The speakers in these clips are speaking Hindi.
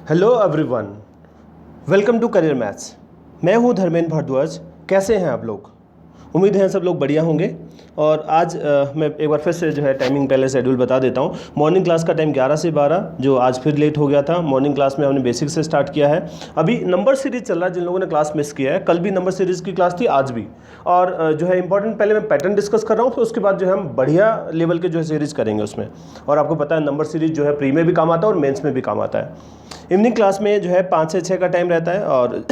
Hello everyone, welcome to career maths. मैं हूं धर्मेंद्र भारद्वाज। कैसे हैं आप लोग? उम्मीद है सब लोग बढ़िया होंगे। और आज मैं एक बार फिर से जो है टाइमिंग पहले शेड्यूल बता देता हूं। मॉर्निंग क्लास का टाइम 11 से 12, जो आज फिर लेट हो गया था। मॉर्निंग क्लास में हमने बेसिक से स्टार्ट किया है। अभी नंबर सीरीज चल रहा है, जिन लोगों ने क्लास मिस किया है। कल भी नंबर सीरीज की क्लास थी, आज भी। और जो है इंपॉर्टेंट पहले मैं पैटर्न डिस्कस कर रहा हूँ, फिर उसके बाद जो है हम बढ़िया लेवल के जो है सीरीज करेंगे उसमें। और आपको पता है नंबर सीरीज जो है प्री में भी काम आता है और मेंस में भी काम आता है। इवनिंग क्लास में जो है 5 से 6 का टाइम रहता है। और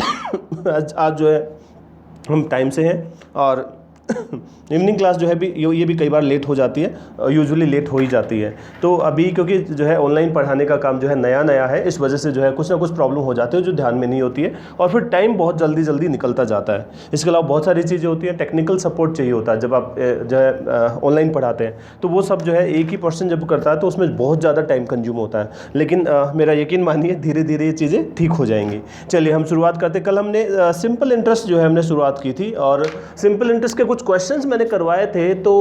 आज जो है हम टाइम से हैं। और इवनिंग क्लास जो है भी ये भी कई बार लेट हो जाती है, यूजुअली लेट हो ही जाती है। तो अभी क्योंकि जो है ऑनलाइन पढ़ाने का काम जो है नया है, इस वजह से जो है कुछ ना कुछ प्रॉब्लम हो जाती है जो ध्यान में नहीं होती है, और फिर टाइम बहुत जल्दी निकलता जाता है। इसके अलावा बहुत सारी चीज़ें होती हैं, टेक्निकल सपोर्ट चाहिए होता है जब आप जो है ऑनलाइन पढ़ाते हैं। तो वो सब जो है एक ही पर्सन जब करता है तो उसमें बहुत ज़्यादा टाइम कंज्यूम होता है। लेकिन मेरा यकीन मानिए धीरे धीरे ये चीज़ें ठीक हो जाएंगी। चलिए हम शुरुआत करते। कल हमने सिंपल इंटरेस्ट जो है हमने शुरुआत की थी, और सिंपल इंटरेस्ट के कुछ क्वेश्चंस मैंने करवाए थे। तो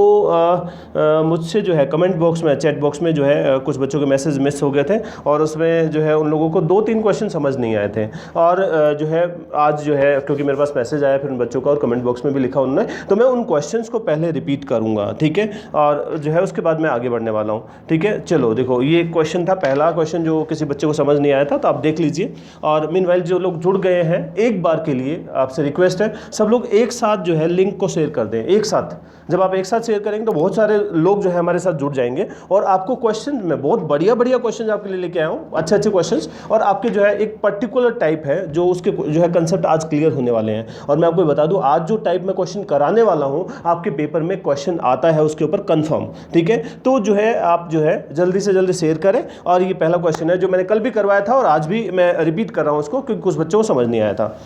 मुझसे जो है कमेंट बॉक्स में, चैट बॉक्स में जो है कुछ बच्चों के मैसेज मिस हो गए थे, और उसमें जो है उन लोगों को 2-3 क्वेश्चन समझ नहीं आए थे। और जो है आज जो है क्योंकि मेरे पास मैसेज आया फिर उन बच्चों का, और कमेंट बॉक्स में भी लिखा उन्होंने, तो मैं उन क्वेश्चंस को पहले रिपीट करूँगा, ठीक है। और जो है उसके बाद मैं आगे बढ़ने वाला हूँ, ठीक है। चलो देखो, ये क्वेश्चन था, पहला क्वेश्चन जो किसी बच्चे को समझ नहीं आया था, तो आप देख लीजिए। और मीनवाइल जो लोग जुड़ गए हैं, एक बार के लिए आपसे रिक्वेस्ट है, सब लोग एक साथ जो है लिंक को शेयर कर दें। एक साथ जब आप एक साथ शेयर करेंगे तो बहुत सारे लोग जो है हमारे साथ जुड़ जाएंगे, और आपको क्वेश्चन में बहुत बढ़िया क्वेश्चन आपके लिए लेके आया हूँ, अच्छे क्वेश्चंस। और आपके जो है एक पर्टिकुलर टाइप है जो उसके जो है कंसेप्ट आज क्लियर होने वाले हैं। और मैं आपको बता दूं, आज जो टाइप में क्वेश्चन कराने वाला हूँ, आपके पेपर में क्वेश्चन आता है उसके ऊपर कंफर्म, ठीक है। तो जो है आप जो है जल्दी से जल्दी शेयर करें। और ये पहला क्वेश्चन है जो मैंने कल भी करवाया था, और आज भी मैं रिपीट कर रहा हूँ उसको, क्योंकि कुछ बच्चों को समझ नहीं आया था।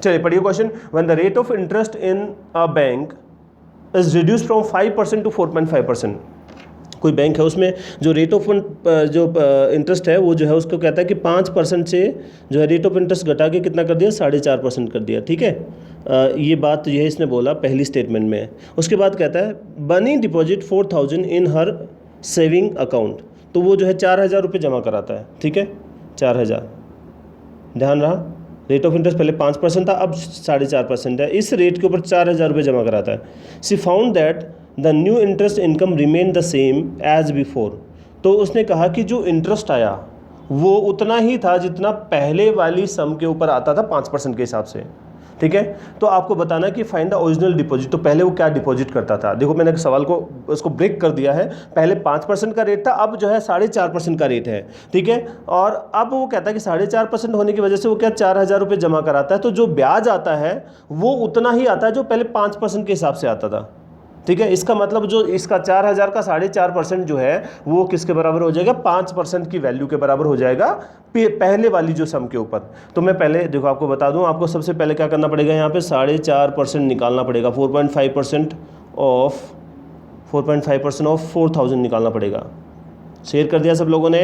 चलिए पढ़िए question. When the rate of interest in a bank is reduce from 5% to 4.5%। कोई बैंक है, उसमें जो रेट ऑफ जो इंटरेस्ट है वो जो है उसको कहता है कि 5% से जो है रेट ऑफ इंटरेस्ट घटा के कितना कर दिया, 4.5% कर दिया, ठीक है। ये बात ये इसने बोला पहली स्टेटमेंट में। उसके बाद कहता है बनी डिपॉजिट 4,000 इन हर सेविंग अकाउंट। तो वो जो है 4,000 रुपये जमा कराता है, ठीक है। 4,000, ध्यान रहा, रेट ऑफ इंटरेस्ट पहले 5% था, अब 4.5% है। इस रेट के ऊपर 4,000 रुपये जमा कराता है। She found that the new interest income remain the same as before. तो उसने कहा कि जो इंटरेस्ट आया वो उतना ही था जितना पहले वाली सम के ऊपर आता था 5% के हिसाब से, ठीक है। तो आपको बताना कि फाइंड द ओरिजिनल डिपॉजिट। तो पहले वो क्या डिपॉजिट करता था, देखो मैंने सवाल को उसको ब्रेक कर दिया है। पहले 5% का रेट था, अब जो है 4.5% का रेट है, ठीक है। और अब वो कहता है कि 4.5% होने की वजह से वो क्या 4,000 रुपये जमा कराता है। तो जो ब्याज आता है वो उतना ही आता है जो पहले 5% के हिसाब से आता था, ठीक है। इसका मतलब जो इसका 4,000 का 4.5% जो है वो किसके बराबर हो जाएगा, 5% की वैल्यू के बराबर हो जाएगा पहले वाली जो सम के ऊपर। तो मैं पहले देखो आपको बता दूं, आपको सबसे पहले क्या करना पड़ेगा, यहाँ पे 4.5% निकालना पड़ेगा। 4.5% ऑफ 4,000 निकालना पड़ेगा। शेयर कर दिया सब लोगों ने।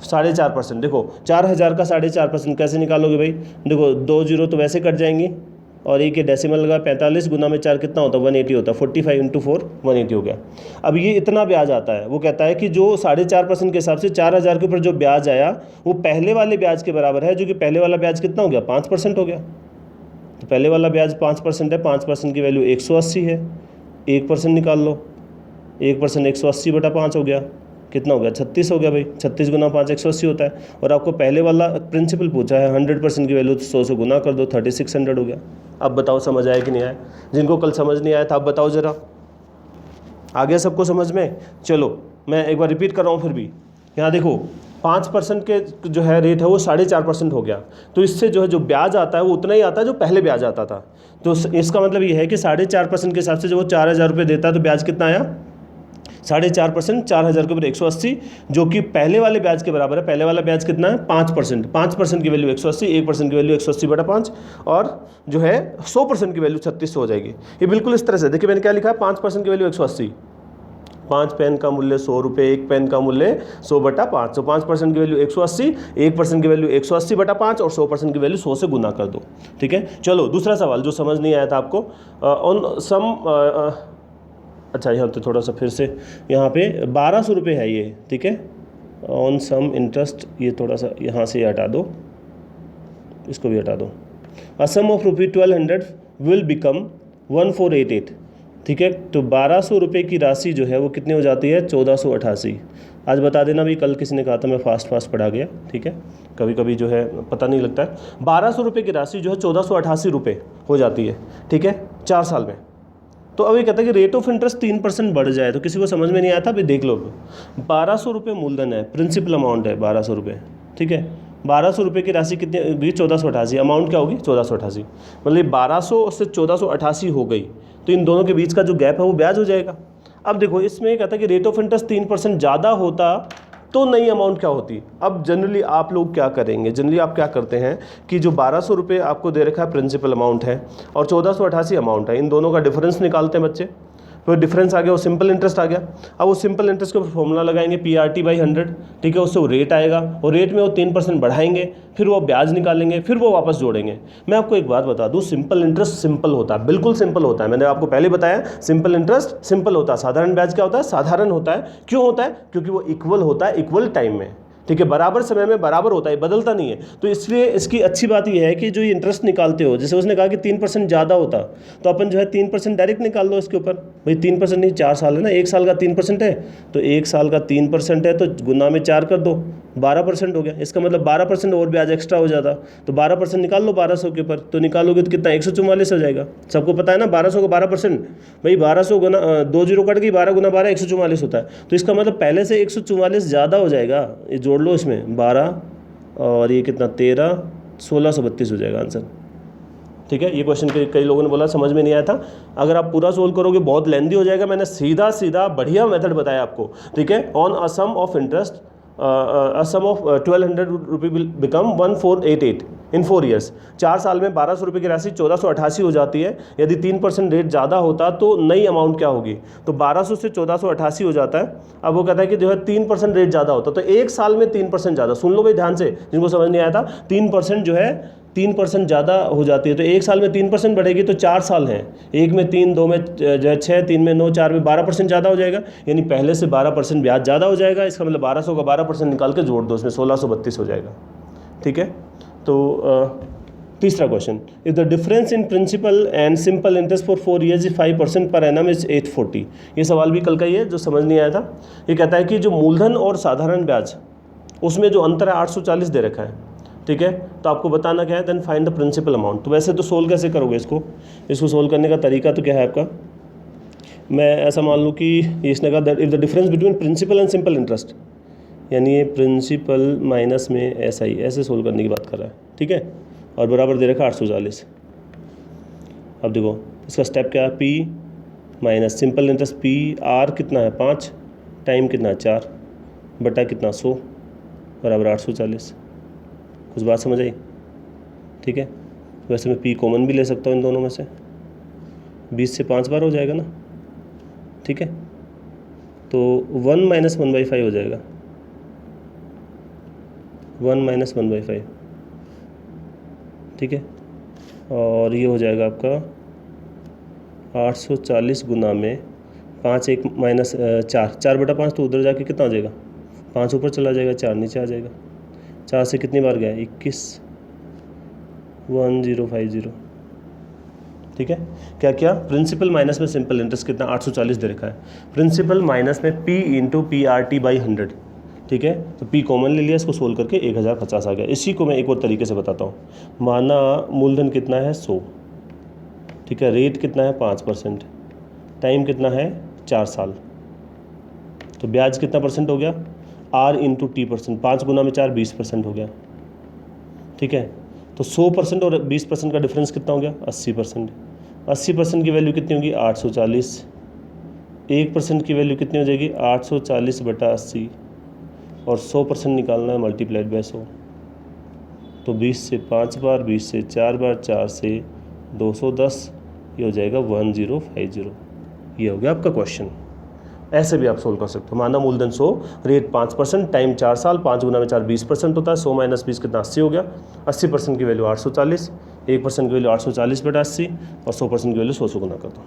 4.5%, देखो 4,000 का 4.5% कैसे निकालोगे भाई, देखो 2 जीरो तो वैसे कट जाएंगी, और एक डेसिमल लगा, 45 गुना में 4 कितना होता है, 180 होता है। 45 × 4 180 हो गया। अब ये इतना ब्याज आता है, वो कहता है कि जो 4.5% के हिसाब से 4,000 के ऊपर जो ब्याज आया वो पहले वाले ब्याज के बराबर है, जो कि पहले वाला ब्याज कितना हो गया, 5% हो गया। तो पहले वाला ब्याज 5% है, 5% की वैल्यू 180 है। 1% निकाल लो, 1% 180/5 हो गया, कितना हो गया, 36 हो गया भाई। 36 गुना 5 180 होता है। और आपको पहले वाला प्रिंसिपल पूछा है 100% की वैल्यू, तो 100 से गुना कर दो, 3600 हो गया। अब बताओ समझ आया कि नहीं आया? जिनको कल समझ नहीं आया था अब बताओ ज़रा, आ गया सबको समझ में? चलो मैं एक बार रिपीट कर रहा हूँ फिर भी। यहाँ देखो 5% के जो है रेट है वो 4.5% हो गया। तो इससे जो है जो ब्याज आता है वो उतना ही आता है जो पहले ब्याज आता था। तो इसका मतलब ये है कि 4.5% के हिसाब से जब वो 4,000 रुपये देता है तो ब्याज कितना आया, 4.5%, 4,000 के ऊपर 180, जो कि पहले वाले ब्याज के बराबर है। पहले वाला ब्याज कितना है, 5%। 5% की वैल्यू 180, 1% की वैल्यू 180/5, और जो है 100% की वैल्यू 3600 हो जाएगी। ये बिल्कुल इस तरह से, देखिए मैंने क्या लिखा है, 5% की वैल्यू 180, 5 पेन का मूल्य 100 रुपये, 1 पेन का मूल्य 100/5। तो 5% की वैल्यू 180, 1% की वैल्यू 180/5, और 100% की वैल्यू 100 से गुना कर दो, ठीक है। चलो दूसरा सवाल जो समझ नहीं आया था आपको, ऑन सम अच्छा यहाँ तो थोड़ा सा फिर से, यहाँ पे 1200 रुपये है ये, ठीक है। ऑन सम इंटरेस्ट, ये थोड़ा सा यहाँ से हटा दो, इसको भी हटा दो। अ sum of rupee 1200 will become 1488। ठीक है, तो 1200 रुपये की राशि जो है वो कितनी हो जाती है, 1488। आज बता देना भी, कल किसी ने कहा था मैं फास्ट पढ़ा गया। ठीक है, कभी कभी जो है पता नहीं लगता है। 1200 रुपये की राशि जो है 1488 रुपये हो जाती है। ठीक है, 4 साल में। तो अब ये कहता है कि रेट ऑफ इंटरेस्ट 3% बढ़ जाए, तो किसी को समझ में नहीं आता। अभी देख लो, 1200 रुपये मूलधन है, प्रिंसिपल अमाउंट है 1200 रुपये। ठीक है, 1200 रुपये की राशि कितनी होगी, 1488। अमाउंट क्या होगी, 1488। मतलब 1200 से 1488 हो गई, तो इन दोनों के बीच का जो गैप है वो ब्याज हो जाएगा। अब देखो, इसमें ये कहता है कि रेट ऑफ इंटरेस्ट 3% ज़्यादा होता तो नई अमाउंट क्या होती। अब जनरली आप लोग क्या करेंगे, जनरली आप क्या करते हैं कि जो 1200 रुपये आपको दे रखा है प्रिंसिपल अमाउंट है और 1488 अमाउंट है, इन दोनों का डिफरेंस निकालते हैं बच्चे। फिर डिफरेंस आ गया, वो सिंपल इंटरेस्ट आ गया। अब वो सिंपल इंटरेस्ट के फॉर्मूला लगाएंगे PRT/100। ठीक है, उससे वो रेट आएगा और रेट में वो 3% बढ़ाएंगे, फिर वो ब्याज निकालेंगे, फिर वो वापस जोड़ेंगे। मैं आपको एक बात बता दूं, सिंपल इंटरेस्ट सिंपल होता है, बिल्कुल सिंपल होता है। मैंने आपको पहले बताया सिंपल इंटरेस्ट सिंपल होता है। साधारण ब्याज क्या होता है, साधारण होता है। क्यों होता है, क्योंकि वो इक्वल होता है, इक्वल टाइम में। ठीक है, बराबर समय में बराबर होता है, बदलता नहीं है। तो इसलिए इसकी अच्छी बात यह है कि जो ये इंटरेस्ट निकालते हो, जैसे उसने कहा कि 3% ज़्यादा होता, तो अपन जो है 3% डायरेक्ट निकाल लो इसके ऊपर। भाई 3% नहीं, 4 साल है ना, 1 साल का 3% है, तो 1 साल का 3% है, तो गुना में 4 कर दो, 12% हो गया। इसका मतलब 12% और ब्याज एक्स्ट्रा हो जाता, तो 12% निकाल लो 1200 के ऊपर, तो निकालोगे तो कितना, 144 हो जाएगा। सबको पता है ना, 1200 का 12%, भाई 1200 गुना 2 जीरो कट गई, 12 गुना 12 144 होता है। तो इसका मतलब पहले से 144 ज़्यादा हो जाएगा। ये जोड़ लो इसमें 12 और ये कितना 13, 1632 हो जाएगा आंसर। ठीक है, ये क्वेश्चन कई लोगों ने बोला समझ में नहीं आया था। अगर आप पूरा सोल्व करोगे बहुत लेंदी हो जाएगा। मैंने सीधा सीधा बढ़िया मेथड बताया आपको। ठीक है, on a sum of interest a sum of 1200 रुपये will become 1488 इन 4 years। 4 साल में 1200 रुपये की राशि 1488 हो जाती है। यदि 3% रेट ज़्यादा होता तो नई अमाउंट क्या होगी, तो 1200 से 1488 हो जाता है। अब वो कहता है कि जो है 3% रेट ज़्यादा होता, तो 1 साल में 3% ज़्यादा। सुन लो भाई ध्यान से, जिनको समझ नहीं आया था, 3% जो है 3% ज़्यादा हो जाती है, तो 1 साल में 3% बढ़ेगी, तो 4 साल हैं, 1 में 3, 2 में जो है 6, 3 में 9, 4 में 12% ज़्यादा हो जाएगा। यानी पहले से 12% ब्याज ज़्यादा हो जाएगा। इसका मतलब 1200 का 12% निकाल के जोड़ दो, इसमें 1632 हो जाएगा। ठीक है, तो तीसरा question, if the difference in principle and simple interest for 4 years 5% per annum is 840। ये सवाल भी कल का ही है, जो समझ नहीं आया था। ये कहता है कि जो मूलधन और साधारण ब्याज उसमें जो अंतर है 840 दे रखा है। ठीक है, तो आपको बताना क्या है, then find the principal amount. तो वैसे तो सोल्व कैसे करोगे इसको सोल्व करने का तरीका तो क्या है आपका, मैं ऐसा मान लूँ कि इसने कहा that if the difference between principal and simple interest, यानी ये प्रिंसिपल माइनस में SI, ऐसे सोल्व करने की बात कर रहा है। ठीक है, और बराबर दे रखा 840। अब देखो इसका स्टेप क्या है, P minus simple interest PR कितना है 5, टाइम कितना है 4, बटा कितना 100 बराबर 840। कुछ बात समझ आई। ठीक है, वैसे मैं P कॉमन भी ले सकता हूँ इन दोनों में से, 20 से 5 बार हो जाएगा ना। ठीक है, तो 1 - 1/5 हो जाएगा, 1 - 1/5। ठीक है, और ये हो जाएगा आपका 840 गुना में 5, 1 माइनस 4 बटा 5, तो उधर जाके कितना हो जाएगा, 5 ऊपर चला जाएगा, 4 नीचे आ जाएगा। 4 से कितनी बार गया, 21, 1050। ठीक है, क्या क्या, प्रिंसिपल माइनस में सिंपल इंटरेस्ट कितना 840 दे रखा है, प्रिंसिपल माइनस में P × PRT/100। ठीक है, तो P कॉमन ले लिया, इसको सोल्व करके 1050 आ गया। इसी को मैं एक और तरीके से बताता हूँ। माना मूलधन कितना है 100, ठीक है, रेट कितना है 5%, टाइम कितना है 4 साल, तो ब्याज कितना परसेंट हो गया, R × T%, 5 गुना में 4 20% हो गया। ठीक है, तो 100% और 20% का डिफरेंस कितना हो गया 80%। 80% की वैल्यू कितनी होगी 840, 1% की वैल्यू कितनी हो जाएगी 840 बटा 80, और 100% निकालना है मल्टीप्लाइड बाय 100। तो 20 से 5 बार, 20 से 4 बार, 4 से 210, ये हो जाएगा 1050। ये हो गया आपका क्वेश्चन। ऐसे भी आप सोल्व कर सकते हो। माना मूलधन 100, रेट 5%, टाइम 4 साल, 5 गुना में 4 20% होता है, 100 - 20 कितना 80 हो गया। 80% की वैल्यू 840, 1% की वैल्यू 840 बटा 80, और 100% की वैल्यू 100 गुना कर दो।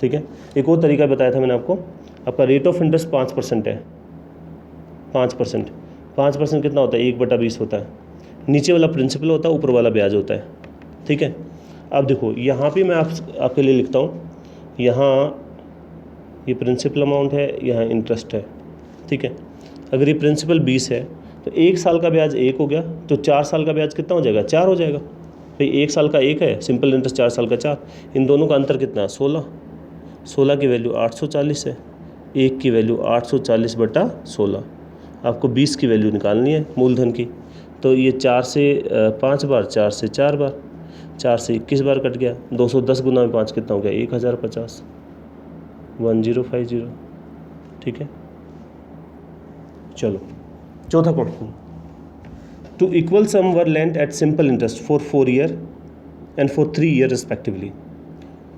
ठीक है, एक और तरीका बताया था मैंने आपको, आपका रेट ऑफ इंटरेस्ट 5% है, 5%। 5% कितना होता है? 1/20 होता है। नीचे वाला प्रिंसिपल होता है, ऊपर वाला ब्याज होता है। ठीक है, अब देखो यहाँ पे मैं आपके लिए लिखता हूँ, यहाँ ये प्रिंसिपल अमाउंट है, यहाँ इंटरेस्ट है। ठीक है, अगर ये प्रिंसिपल 20 है तो 1 साल का ब्याज 1 हो गया, तो 4 साल का ब्याज कितना हो जाएगा? 4 हो जाएगा भाई। 1 साल का 1 है, सिंपल इंटरेस्ट 4 साल का 4, इन दोनों का अंतर कितना है? 16। 16 की वैल्यू 840 है, 1 की वैल्यू 840/16। आपको 20 की वैल्यू निकालनी है मूलधन की, तो ये 4 से 5 बार, 4 से 4 बार, 4 से 21 बार कट गया। 210 गुना 5 कितना हो गया? 1050, 1050। ठीक है, चलो चौथा question. Two equal sum were lent at simple interest for 4 year and for 3 year respectively.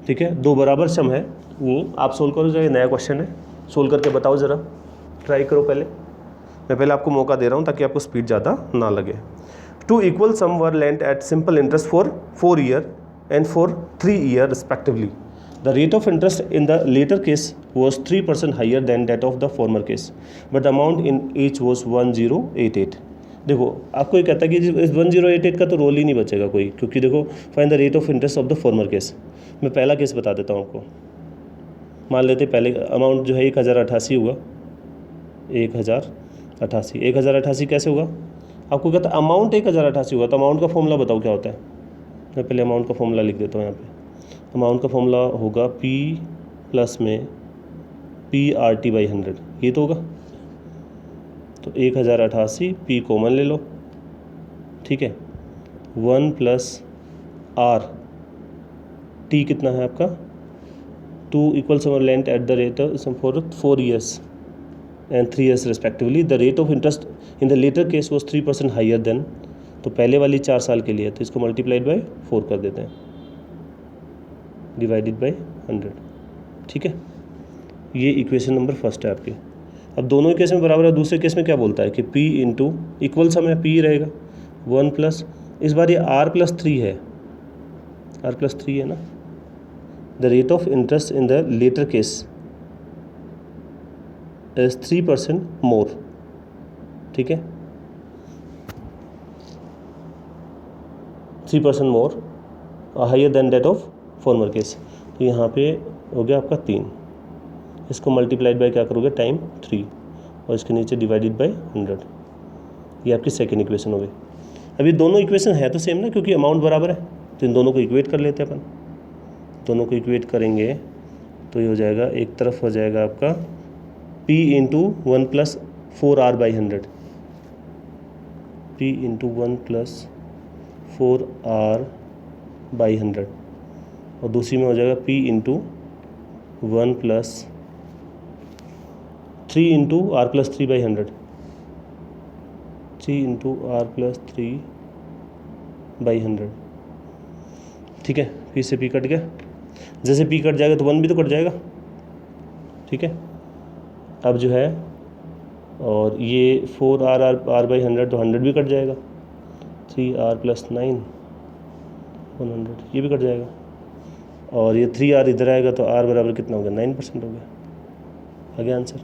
ठीक है, दो बराबर सम है, वो आप सोल्व करो जरा। नया क्वेश्चन है, सोल्व करके बताओ ज़रा, ट्राई करो पहले। मैं पहले आपको मौका दे रहा हूँ ताकि आपको स्पीड ज़्यादा ना लगे। Two equal sum were lent at simple interest for 4 year and for 3 year respectively. The rate of interest in the later case was 3% higher than that of the former case, but the amount in each was 1088. देखो आपको ये कहता है कि इस 1088 का तो रोल ही नहीं बचेगा कोई, क्योंकि देखो find the rate of interest of the former case. मैं पहला केस बता देता हूँ आपको। मान लेते पहले अमाउंट जो है 1088 हुआ, 1088। 1088 कैसे होगा? आपको कहता है अमाउंट 1088 हुआ, तो अमाउंट का फॉर्मूला बताओ क्या होता है। मैं पहले अमाउंट का फॉर्मूला लिख देता हूँ यहाँ पे। अमाउंट का फॉर्मूला होगा P प्लस में PRT/100, ये तो होगा। तो 1088 P कॉमन ले लो, ठीक है। 1 प्लस R, T कितना है आपका? 2 equal sum length at the rate for 4 years and 3 years respectively. The rate of interest in the latter case was 3% higher than. तो पहले वाली 4 साल के लिए, तो इसको मल्टीप्लाइड बाय 4 कर देते हैं, डिवाइडेड बाय 100। ठीक है, ये इक्वेशन नंबर फर्स्ट है आपकी। अब दोनों केस में बराबर है। दूसरे केस में क्या बोलता है कि P इंटू इक्वल सम है, P रहेगा 1 प्लस, इस बार ये R+3 है, R+3 है ना। The rate of interest in the latter case is 3% more. ठीक है, 3% more higher than that of former case. तो यहाँ पे हो गया आपका 3, इसको मल्टीप्लाइड बाय क्या करोगे? टाइम 3, और इसके नीचे डिवाइडेड बाय 100। ये आपकी सेकेंड इक्वेशन हो गई। अभी दोनों इक्वेशन है तो सेम ना, क्योंकि अमाउंट बराबर है, तो इन दोनों को इक्वेट कर लेते हैं अपन। दोनों को इक्वेट करेंगे तो ये हो जाएगा, एक तरफ हो जाएगा आपका P into 1 plus 4R/100, P into 1 plus 4R/100, और दूसरी में हो जाएगा P into 1 plus 3 into R+3/100, 3 into R+3/100। ठीक है, P से P कट गया। जैसे P कट जाएगा तो 1 भी तो कट जाएगा। ठीक है, अब जो है, और ये 4R/100 तो 100 भी कट जाएगा, 3R+9 100, ये भी कट जाएगा, और ये 3R इधर आएगा तो R बराबर कितना हो गया? 9% हो गया। आ गया आंसर।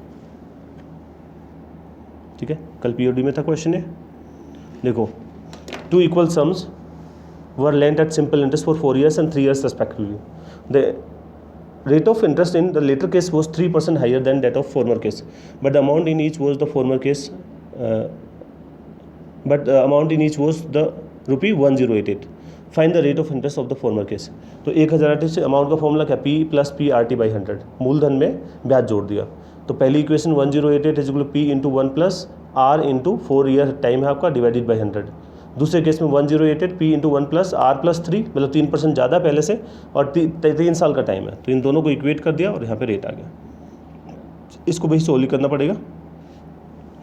ठीक है, कल POD में था क्वेश्चन है। देखो, 2 equal sums were lent at simple interest for 4 years and 3 years respectively. The rate of interest in the later case was 3% higher than that of former case, but the amount in each was the former case but the amount in each was the ₹1088. Find the rate of interest of the former case. तो 1088 से अमाउंट का फॉर्मूला क्या? P प्लस PRT/100, मूलधन में ब्याज जोड़ दिया। तो पहली equation 1088 is equal P into 1 plus R into 4 year time है आपका, डिवाइडेड बाई 100। दूसरे केस में 1088 P इंटू 1 प्लस R+3, मतलब 3% ज़्यादा पहले से, और 3 साल का टाइम है, तो इन दोनों को इक्वेट कर दिया और यहाँ पे रेट आ गया। इसको भाई सोल्व करना पड़ेगा।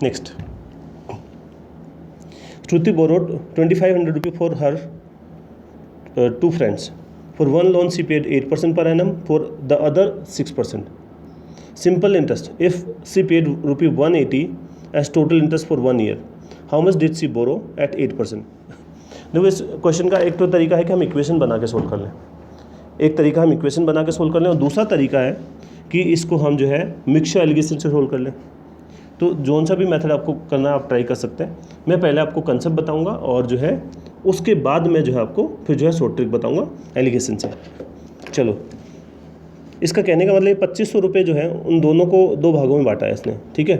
नेक्स्ट, श्रुति बोरोड 2500 रुपये for her 2 friends. For one loan she paid 8% per annum, for the other 6%. Simple interest. If she paid ₹180 as total interest for 1 year, how much did she borrow at 8%? देखो, इस क्वेश्चन का एक तो तरीका है कि हम इक्वेशन बना के सोल्व कर लें, एक तरीका हम इक्वेशन बना के सोल्व कर लें, और दूसरा तरीका है कि इसको हम जो है मिक्सचर एलिगेशन से सोल्व कर लें। तो जोन सा भी मेथड आपको करना आप ट्राई कर सकते हैं। मैं पहले आपको कंसेप्ट बताऊंगा और जो है उसके बाद मैं जो है आपको फिर जो है शॉर्ट ट्रिक बताऊंगा एलिगेशन से। चलो, इसका कहने का मतलब 2500 रुपये जो है उन दोनों को 2 भागों में बांटा है इसने, ठीक है।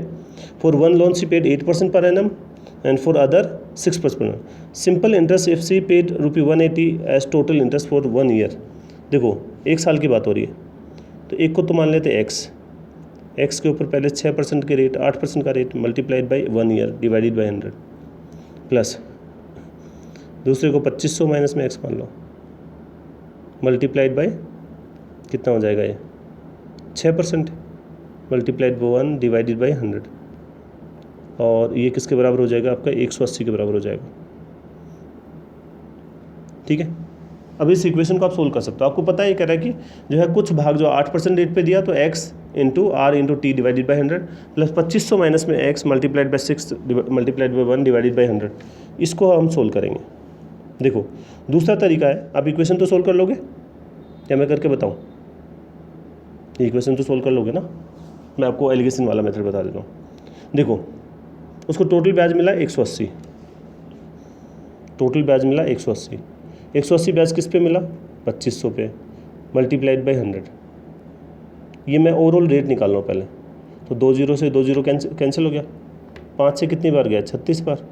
For one loan she paid 8% per annum and for other 6% per annum. Simple interest if she paid ₹180 as total interest for 1 year. देखो 1 साल की बात हो रही है, तो एक को तो मान लेते एक्स के ऊपर पहले 6% के रेट 8% का rate multiplied by 1 year divided by 100 plus दूसरे को 2500 माइनस में एक्स मान लो मल्टीप्लाइड बाई कितना हो जाएगा ये 6% मल्टीप्लाइड बाई 1 डिवाइडेड बाई 100 और ये किसके बराबर हो जाएगा आपका 180 के बराबर हो जाएगा, ठीक है। अब इस इक्वेशन को आप सोल्व कर सकते हो। आपको पता है ये कह रहा है कि जो है कुछ भाग जो 8% रेट पे दिया तो x into R into T divided by 100 plus 2500 minus में x multiplied by 6 multiplied by 1 divided by 100। इसको हम सोल्व करेंगे। देखो दूसरा तरीका है, आप इक्वेशन तो सोल्व कर लोगे या मैं करके बताऊँ? इक्वेशन तो सोल्व कर लोगे ना, मैं आपको एलिगेशन वाला मेथड बता देता हूँ। देखो उसको टोटल ब्याज मिला 180, टोटल ब्याज मिला 180 ब्याज किस पे मिला 2500 पे मल्टीप्लाइड बाई 100। ये मैं ओवरऑल रेट निकाल रहा हूँ पहले, तो 2 0 से 2 0 कैंसिल हो गया। 5 से कितनी बार गया 36 बार,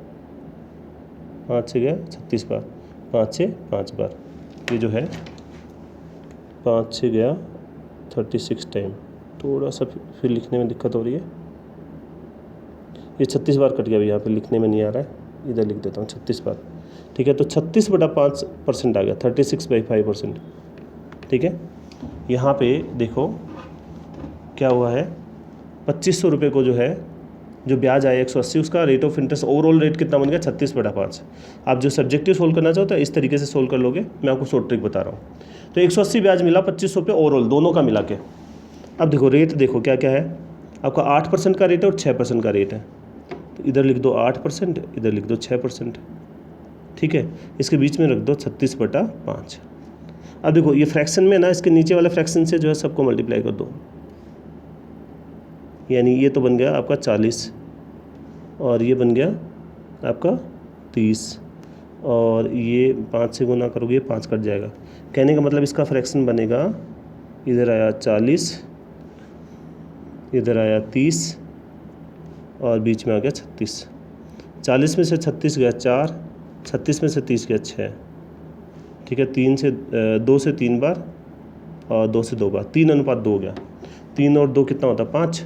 5 से गया 36 बार, 5 से 5 बार, ये जो है 5 से गया 36 टाइम। थोड़ा सा फिर लिखने में दिक्कत हो रही है, ये 36 बार कट गया अभी, यहाँ पे लिखने में नहीं आ रहा है, इधर लिख देता हूँ 36 बार, ठीक है। तो 36/5% आ गया 36/5%, ठीक है। यहाँ पे देखो क्या हुआ है 2500 रुपये को जो है जो ब्याज आया 180, उसका rate of interest overall rate कितना बन गया 36/5। आप जो सब्जेक्टिव सोल्व करना चाहो तो इस तरीके से सोल्व कर लोगे, मैं आपको शॉर्ट ट्रिक बता रहा हूँ। तो 180 ब्याज मिला 2500 पे ओवरऑल दोनों का मिला के। अब देखो रेट देखो क्या क्या है, आपका 8% का रेट है और 6% का रेट है, तो इधर लिख दो 8%, इधर लिख दो 6%, ठीक है। इसके बीच में रख दो 36/5। अब देखो ये फ्रैक्शन में ना, इसके नीचे वाले फ्रैक्शन से जो है सबको मल्टीप्लाई कर दो, यानी ये तो बन गया आपका 40 और ये बन गया आपका 30 और ये 5 से गुना करोगे ये 5 कट जाएगा। कहने का मतलब इसका फ्रैक्शन बनेगा, इधर आया 40, इधर आया 30 और बीच में आ गया 36। 40 में से 36 गया 4, 36 में से 30 गया 6, ठीक है। 2 से 3 बार और 2 से 2 बार, 3:2 हो गया। 3 और 2 कितना होता है 5,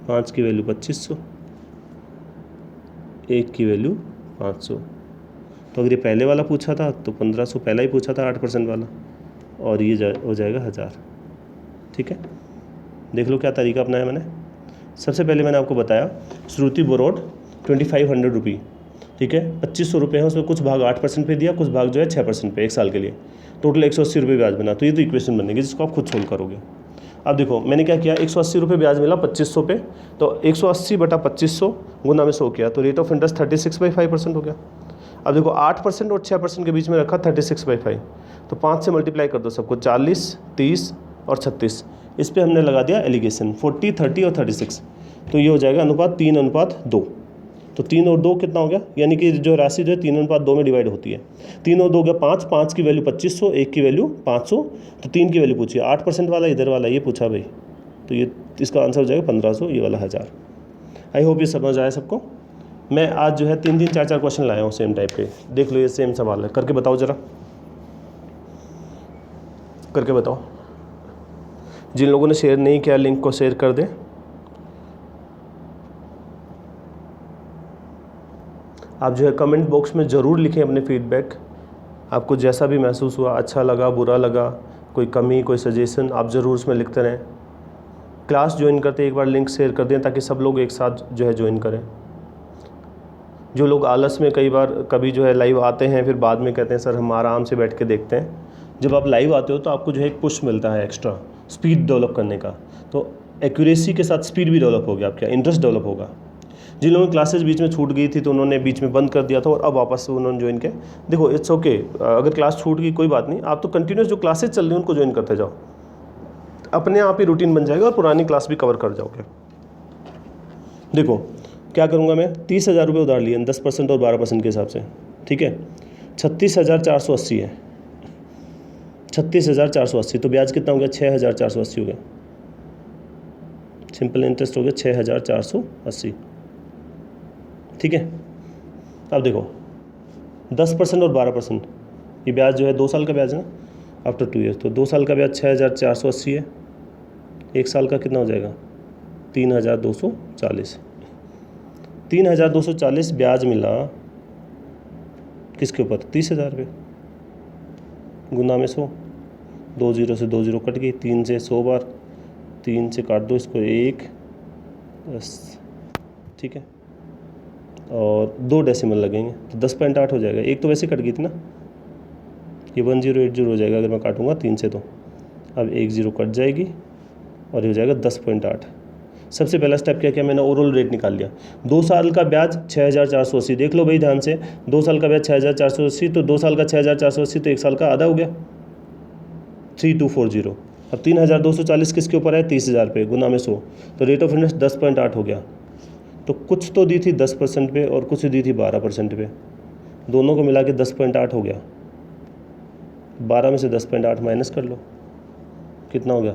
5 की वैल्यू 2500, 1 की वैल्यू 500। तो अगर ये पहले वाला पूछा था तो 1500 पहला ही पूछा था 8% वाला, और ये हो जाएगा 1000, ठीक है। देख लो क्या तरीका अपनाया मैंने। सबसे पहले मैंने आपको बताया श्रुति बोरोड 2500 रुपये, ठीक है। 2500 रुपये हैं, उसमें कुछ भाग 8% पे दिया, कुछ भाग जो है 6% पे 1 साल के लिए, टोटल 180 रुपये ब्याज बना। तो ये तो इक्वेशन बनेगी जिसको आप खुद सोल्व करोगे। अब देखो मैंने क्या किया, 180 रुपये ब्याज मिला 2500 पे, तो 180/2500 गुना में 100 किया, तो रेट ऑफ इंटरेस्ट 36/5% हो गया। अब देखो 8% और 6% के बीच में रखा 36/5, तो 5 से मल्टीप्लाई कर दो सबको, 40, 30 और 36। इस पर हमने लगा दिया एलिगेशन 40, 30 और 36, तो ये हो जाएगा अनुपात 3:2। तो 3 और 2 कितना हो गया, यानी कि जो राशि जो है 3:2 में डिवाइड होती है। 3 और 2 गया 5, 5 की वैल्यू 2500, 1 की वैल्यू 500, तो 3 की वैल्यू पूछिए। 8% वाला इधर वाला ये पूछा भाई, तो ये इसका आंसर हो जाएगा 1500, ये वाला 1000। आई होप ये समझ आया सबको। मैं आज जो है 3 4 क्वेश्चन लाया हूँ सेम टाइप के, देख लो ये सेम सवाल है, करके बताओ ज़रा, करके बताओ। जिन लोगों ने शेयर नहीं किया लिंक को शेयर कर दें। आप जो है कमेंट बॉक्स में ज़रूर लिखें अपने फीडबैक, आपको जैसा भी महसूस हुआ, अच्छा लगा बुरा लगा, कोई कमी कोई सजेशन, आप ज़रूर उसमें लिखते रहें। क्लास ज्वाइन करते एक बार लिंक शेयर कर दें ताकि सब लोग एक साथ जो है ज्वाइन करें। जो लोग आलस में कभी जो है लाइव आते हैं फिर बाद में कहते हैं सर हम आराम से बैठ के देखते हैं, जब आप लाइव आते हो तो आपको जो है एक पुश मिलता है एक्स्ट्रा स्पीड डेवलप करने का, तो एक्यूरेसी के साथ स्पीड भी डेवलप हो गया, आपका इंटरेस्ट डेवलप होगा। जिन लोगों की क्लासेस बीच में छूट गई थी तो उन्होंने बीच में बंद कर दिया था और अब वापस से उन्होंने ज्वाइन किया। देखो इट्स ओके, अगर क्लास छूट गई कोई बात नहीं, आप तो कंटिन्यूस जो क्लासेस चल रही हैं उनको ज्वाइन करते जाओ, अपने आप ही रूटीन बन जाएगा और पुरानी क्लास भी कवर कर जाओगे। देखो क्या करूँगा मैं, 30,000 रुपये उधार लिए 10% और 12% के हिसाब से, ठीक है। 36,480 है, 36,480, तो ब्याज कितना हो गया, 6,480 हो गया। सिंपल इंटरेस्ट हो गया 6,480, ठीक है। अब देखो 10% और 12%, ये ब्याज जो है 2 साल का ब्याज है ना, आफ्टर 2 ईयर्स, तो 2 साल का ब्याज 6,480 है, 1 साल का कितना हो जाएगा 3,240। 3,240 ब्याज मिला किसके ऊपर, 30,000 पे, गुना में 100, 2 जीरो से 2 जीरो कट गई, 3 से 100 बार, 3 से काट दो इसको 1, बस, ठीक है। और 2 डेसिमल लगेंगे तो 10.8 हो जाएगा। एक तो वैसे कट गई थी ना, ये 1080 हो जाएगा अगर मैं काटूंगा 3 से, तो अब 1 जीरो कट जाएगी और ये हो जाएगा 10.8। सबसे पहला स्टेप क्या किया मैंने, ओवरऑल रेट निकाल लिया। 2 साल का ब्याज 6,480, देख लो भाई ध्यान से, 2 साल का ब्याज 6,480, तो 2 साल का 6,480 तो 1 साल का आधा हो गया, 3,240। अब 3,240 किसके ऊपर है, 30,000 पे, गुना में 100, तो रेट ऑफ इंटरेस्ट 10.8 हो गया। तो कुछ तो दी थी 10% पे और कुछ दी थी 12% पे, दोनों को मिला के 10.8 हो गया। 12 में से 10.8 माइनस कर लो, कितना हो गया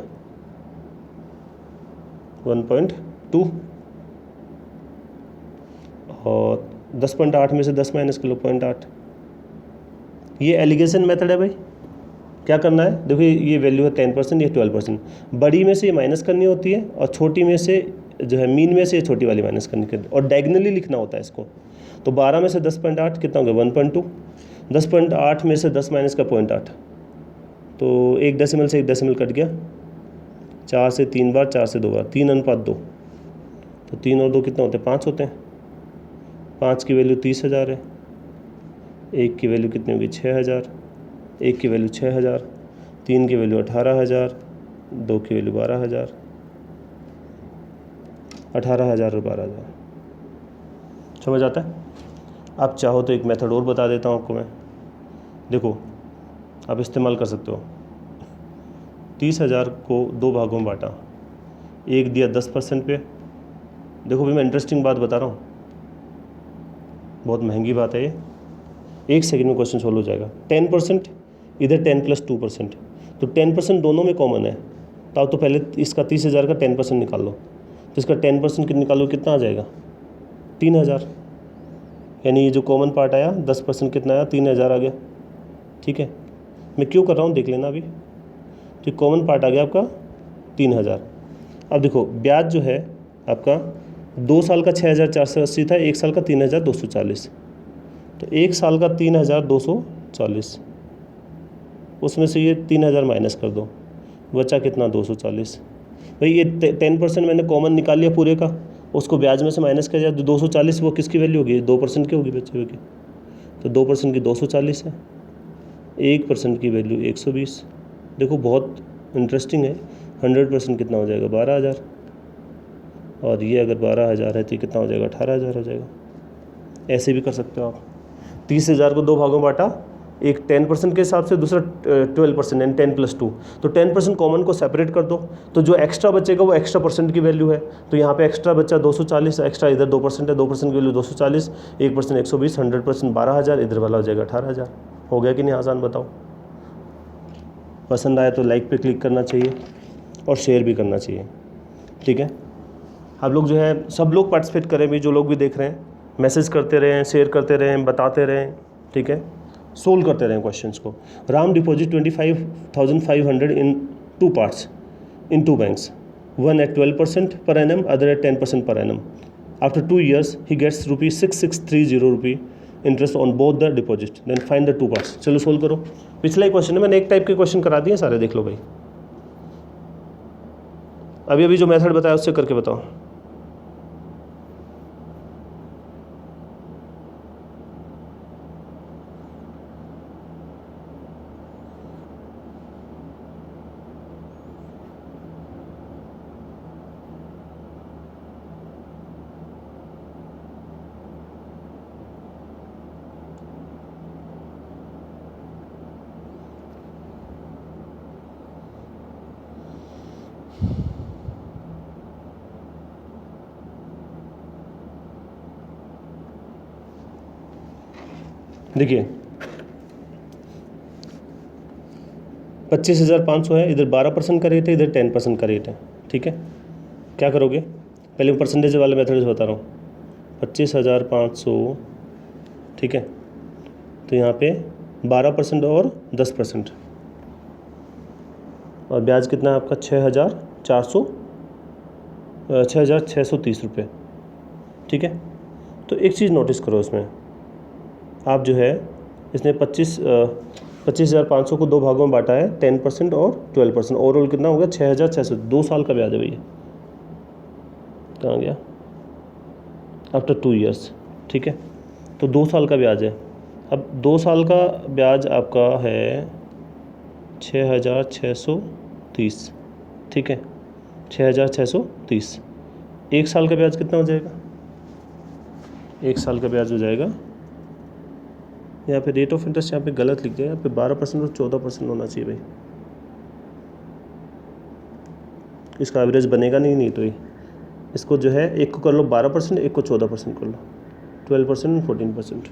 1.2, और 10.8 में से 10 माइनस कर लो 0.8। ये एलिगेशन मेथड है भाई। क्या करना है, देखो ये वैल्यू है 10%, ये 12%, बड़ी में से ये माइनस करनी होती है और छोटी में से जो है मीन में से ये छोटी वाली माइनस करनी है, और डायगनली लिखना होता है इसको। तो 12 में से 10.8 कितना हो गया 1.2, 10.8 में से 10 माइनस का 0.8, तो एक डेसिमल से एक डेसिमल कट गया, 4 से 3 बार, 4 से 2 बार, 3:2, तो 3 और 2 कितना होते हैं 5 होते हैं। 5 की वैल्यू 30,000 है, 1 की वैल्यू कितनी होगी 6,000, 1 की वैल्यू 6,000, 3 की वैल्यू 18,000, 2 की वैल्यू 12,000, 18,000 और 12,000, समझ आता है। आप चाहो तो एक मेथड और बता देता हूँ आपको मैं, देखो आप इस्तेमाल कर सकते हो। 30,000 को 2 भागों में बांटा, एक दिया 10% पे, देखो भाई मैं इंटरेस्टिंग बात बता रहा हूँ, बहुत महंगी बात है ये, 1 सेकंड में क्वेश्चन सोल्व हो जाएगा। 10%, इधर 10 + 2%, तो 10% दोनों में कॉमन है, तो पहले इसका 30,000 का 10% निकाल लो, तो इसका 10% निकालो कितना आ जाएगा 3,000, यानी ये जो कॉमन पार्ट आया 10% कितना आया 3,000 आ गया, ठीक है। मैं क्यों कर रहा हूँ देख लेना अभी, तो कॉमन पार्ट आ गया आपका 3,000। अब देखो ब्याज जो है आपका 2 साल का 6,480 था, 1 साल का 3,240, तो 1 साल का 3,240, उसमें से ये 3,000 माइनस कर दो, बचा कितना 240। भाई ये 10% मैंने कॉमन निकाल लिया पूरे का, उसको ब्याज में से माइनस किया जाए तो 240 वो किसकी वैल्यू होगी 2% की होगी बचे हुए की, तो 2% की 240 है, 1% की वैल्यू 120। देखो बहुत इंटरेस्टिंग है, 100% कितना हो जाएगा 12,000, और ये अगर 12,000 है तो कितना हो जाएगा 18,000 हो जाएगा। ऐसे भी कर सकते हो आप। 30,000 को 2 भागों में बांटा, एक 10% के हिसाब से, दूसरा 12% यानी 10 + 2, तो 10% कॉमन को सेपरेट कर दो, तो जो एक्स्ट्रा बचेगा वो एक्स्ट्रा परसेंट की वैल्यू है, तो यहाँ पे एक्स्ट्रा बचा 240, एक्स्ट्रा इधर 2% है, 2% की वैल्यू 240, 1% 120, 100% 12,000, इधर वाला हो जाएगा 18,000। हो गया कि नहीं आसान, बताओ। पसंद आया तो लाइक पे क्लिक करना चाहिए और शेयर भी करना चाहिए, ठीक है। आप लोग जो है सब लोग पार्टिसिपेट करें भी, जो लोग भी देख रहे हैं मैसेज करते रहें, शेयर करते रहें, बताते रहें, ठीक है, सोल्व करते रहें क्वेश्चंस को। Ram deposit 25,500 in 2 parts in 2 banks, one at 12% per annum, other at 10% per annum. After 2 years he gets ₹6630 interest on both the deposit, then find the 2 parts. चलो सोल्व करो। पिछला ही क्वेश्चन है, मैंने एक टाइप के क्वेश्चन करा दिए सारे, देख लो भाई। अभी अभी जो मेथड बताया उससे करके बताओ। देखिए 25,500 है, इधर 12% का रेट है, इधर 10% का रेट है। ठीक है, क्या करोगे? पहले मैं परसेंटेज वाले मेथड से बता रहा हूँ। 25,500, ठीक है, तो यहाँ पे 12% और 10%, और ब्याज कितना है आपका? 6,630 रुपये। ठीक है, तो एक चीज़ नोटिस करो इसमें, आप जो है इसने 25,500 को दो भागों में बांटा है, 10% और 12%, ओवरऑल कितना हो गया? 6,600। 2 साल का ब्याज है भैया। कहाँ गया? After 2 years. ठीक है, तो 2 साल का ब्याज है। अब 2 साल का ब्याज आपका है 6,630। ठीक है, 6,630। 1 साल का ब्याज कितना हो जाएगा? 1 साल का ब्याज हो जाएगा, यहाँ पे रेट ऑफ इंटरेस्ट यहाँ पे गलत लिख दिया, यहाँ पे 12% और 14% होना चाहिए भाई। इसका एवरेज बनेगा नहीं तो ये इसको जो है एक को कर लो 12%, एक को 14% कर लो, 12% और 14%,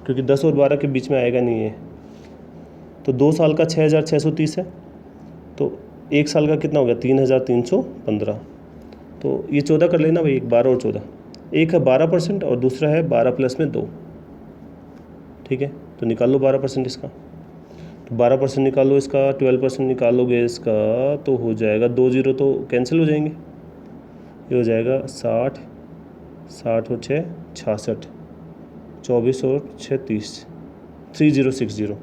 क्योंकि 10 और 12 के बीच में आएगा नहीं है। तो 2 साल का 6,630 है, तो 1 साल का कितना हो गया? 3,315। तो ये 14 कर लेना भाई, 12 और 14, एक है 12% और दूसरा है 12 प्लस में 2। ठीक है, तो निकाल लो 12% इसका, तो 12% निकालो इसका, 12% निकालोगे इसका, तो हो जाएगा 2 0 तो कैंसिल हो जाएंगे, ये हो जाएगा 60, 60 और 6 66, 24 और 6 30, 3060।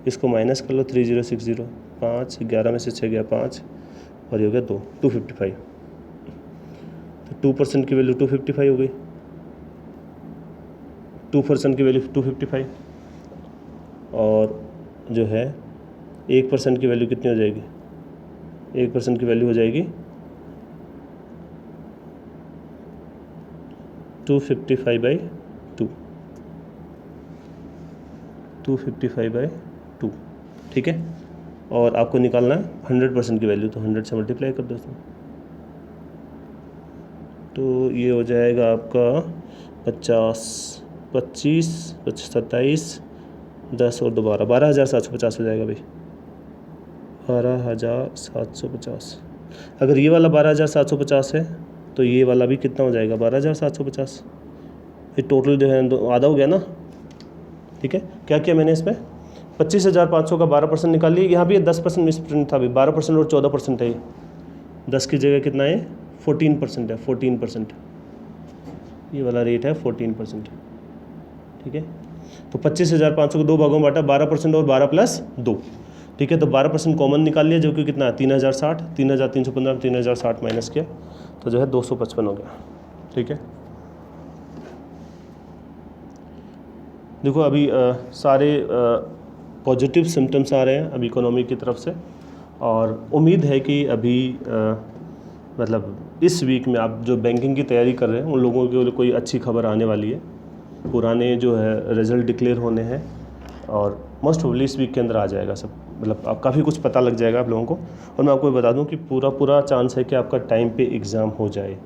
इसको माइनस कर लो, 3060, 5, 11 में से 6 गया 5, और ये हो गया 2, 255। तो 2% की वैल्यू 255 हो गई, 2% की वैल्यू 255, और जो है 1% की वैल्यू कितनी हो जाएगी? 1% की वैल्यू हो जाएगी 255/2, 255/2। ठीक है, और आपको निकालना है 100% की वैल्यू, तो 100 से मल्टीप्लाई कर दो इसमें, तो ये हो जाएगा आपका 50, 25, 27, 10 और 2 12, 12,750 हो जाएगा भाई, 12,750। अगर ये वाला 12,750 है तो ये वाला भी कितना हो जाएगा? 12,750। ये टोटल जो है आधा हो गया ना। ठीक है, क्या किया मैंने इसमें? 25,500 का 12% निकाल लिया। यहाँ भी 10% मिसप्रिंट था भाई, 12% और 14% है ये, 10 की जगह कितना है? 14% है, 14%। ये वाला रेट है 14%। ठीक है, तो 25,500 को दो भागों में बांटा, 12% और 12 प्लस 2। ठीक है, तो 12% कॉमन निकाल लिया, जो कि कितना है? 3,060, 3,315, 3,060 माइनस किया, तो जो है 255 हो गया। ठीक है, देखो अभी सारे पॉजिटिव सिम्टम्स आ रहे हैं अभी इकोनॉमी की तरफ से, और उम्मीद है कि अभी मतलब इस वीक में आप जो बैंकिंग की तैयारी कर रहे हैं उन लोगों के लिए कोई अच्छी खबर आने वाली है। पुराने जो है रिज़ल्ट डिक्लेयर होने हैं, और मोस्ट प्रोबेबली इस वीक के अंदर आ जाएगा सब, मतलब आप काफ़ी कुछ पता लग जाएगा आप लोगों को। और मैं आपको बता दूं कि पूरा चांस है कि आपका टाइम पे एग्ज़ाम हो जाए।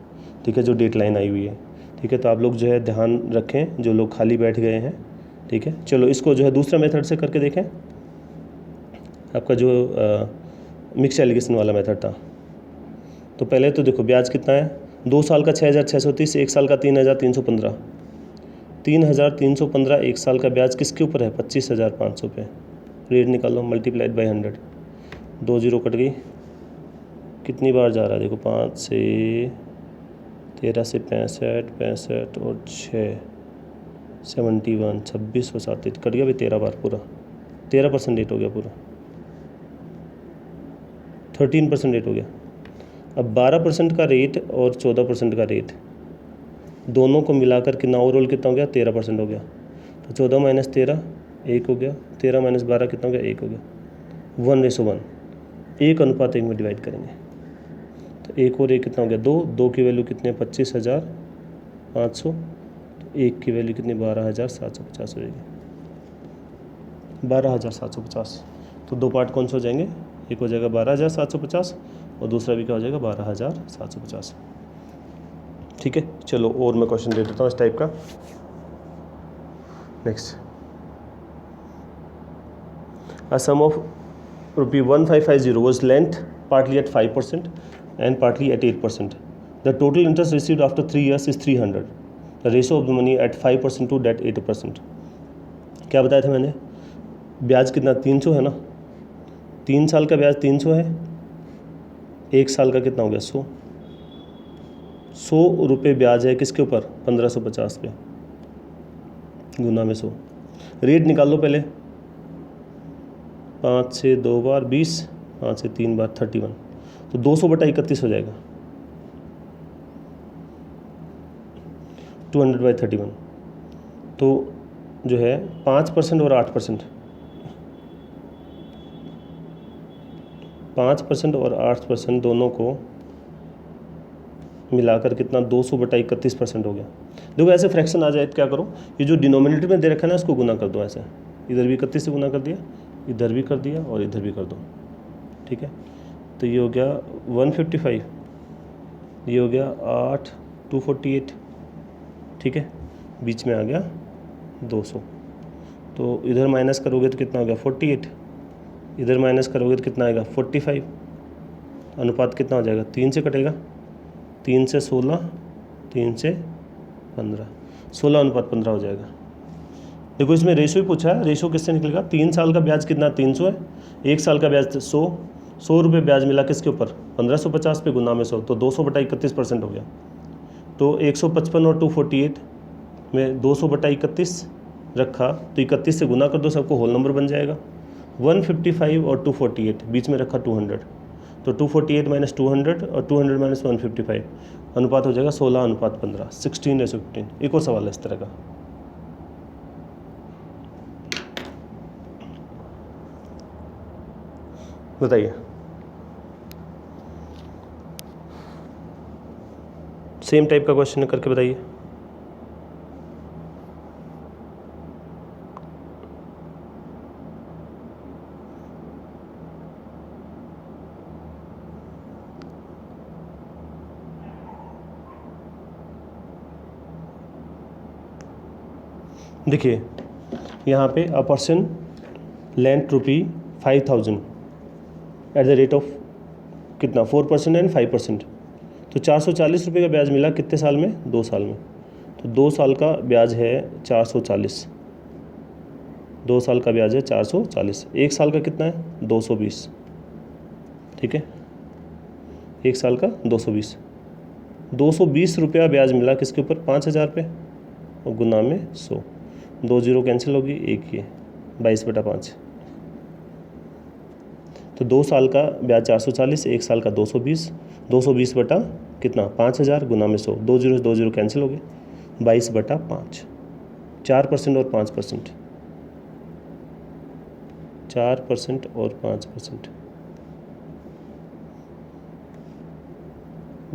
ठीक है, जो डेडलाइन आई हुई है। ठीक है, तो आप लोग जो है ध्यान रखें, जो लोग खाली बैठ गए हैं। ठीक है, चलो इसको जो है दूसरा मेथड से करके देखें। आपका जो मिक्स एलिगेशन वाला मेथड था, तो पहले तो देखो ब्याज कितना है? 2 साल का 6,630, 1 साल का 3,315। 3,315 1 साल का ब्याज किसके ऊपर है? 25,500 पे। रेट निकालो, मल्टीप्लाइड बाई 100, 2 0 कट गई। कितनी बार जा रहा है देखो, 5 से 13 से 65, 65 और 6 71, 26 और 7 कट गया भाई 13 बार, पूरा 13% रेट हो गया, पूरा 13% रेट हो गया। अब 12% का रेट और 14% का रेट दोनों को मिलाकर कितना ओवरऑल कितना हो गया? 13% हो गया। तो 14 माइनस 13 1 हो गया, 13 माइनस 12 कितना हो गया? 1 हो गया। 1:1, 1:1 में डिवाइड करेंगे, तो 1 और 1 कितना हो गया? 2, 2 की वैल्यू कितनी है? 25,500, तो 1 की वैल्यू कितनी? 12,750 हो जाएगी, 12,750। तो दो पार्ट कौन से हो जाएंगे? एक हो जाएगा 12,750 और दूसरा भी क्या हो जाएगा? 12,750। ठीक है, चलो और मैं क्वेश्चन दे देता हूँ इस टाइप का। Next, a sum of rupee 1550 was lent partly at 5% and partly at 8%. The total interest received after 3 years is 300. The ratio of the money at 5% to that 8%. क्या बताया था मैंने? ब्याज कितना? 300 है ना? 3 साल का ब्याज 300 है, 1 साल का कितना हो गया? 100। 100 रुपये ब्याज है किसके ऊपर? 1550 पे, गुना में 100। रेट निकाल लो पहले। 5 से 2 बार 20, 5 से 3 बार 31, तो 200/31 हो जाएगा, 200/31। तो जो है 5% और 8%, 5% और 8% दोनों को मिलाकर कितना? 200/31% हो गया। देखो ऐसे फ्रैक्शन आ जाए तो क्या करो, ये जो डिनोमिनेटर में दे रखा है ना, इसको गुना कर दो। ऐसे इधर भी 31 से गुना कर दिया, इधर भी कर दिया और इधर भी कर दो, ठीक है। तो ये हो गया 155, ये हो गया 8, 248, ठीक है। बीच में आ गया 200। तो इधर माइनस करोगे तो कितना हो गया? 48। इधर माइनस करोगे तो कितना आएगा? 45। अनुपात कितना हो जाएगा? 3 से कटेगा, 3 से 16, 3 से 15, 16:15 हो जाएगा। देखो इसमें रेशो ही पूछा है, रेशो किससे निकलेगा? 3 साल का ब्याज कितना? 300 है, 1 साल का ब्याज 100, 100 रुपये ब्याज मिला किसके ऊपर? 1550 पे, गुना में 100, तो 200/31% हो गया। तो 155 और 248 में 200/31 रखा, तो 31 से गुना कर दो, सबको होल नंबर बन जाएगा। 155 और 248, बीच में रखा 200, तो 248 - 200 और 200 - 155, अनुपात हो जाएगा 16:15, 16:15। एक और सवाल है इस तरह का। बताइए, सेम टाइप का क्वेश्चन करके बताइए। देखिए यहाँ पे a person lent ₹5000 eight the rate of कितना? 4% एंड 5%। तो 440 रुपये का ब्याज मिला कितने साल में? 2 साल में। तो 2 साल का ब्याज है 440, 2 साल का ब्याज है 440। 1 साल का कितना है? 220, ठीक है। 1 साल का 220, 220 रुपया ब्याज मिला किसके ऊपर? 5000 पे, और गुना में 100, 2 0 कैंसिल होगी, 1 ये 22/5। तो 2 साल का ब्याज 440, 1 साल का 220, 220 बटा कितना? 5000, गुना में 100, 2 0 2 0 कैंसिल हो गए, 22/5। 4% और 5%, 4% और 5%,